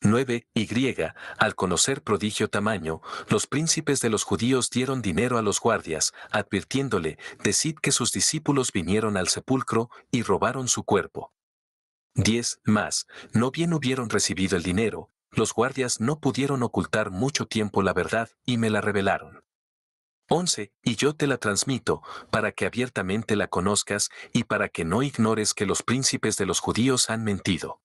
9. Y, al conocer prodigio tamaño, los príncipes de los judíos dieron dinero a los guardias, advirtiéndole, decid que sus discípulos vinieron al sepulcro y robaron su cuerpo. 10. Más, no bien hubieron recibido el dinero, los guardias no pudieron ocultar mucho tiempo la verdad y me la revelaron. 11. Y yo te la transmito, para que abiertamente la conozcas y para que no ignores que los príncipes de los judíos han mentido.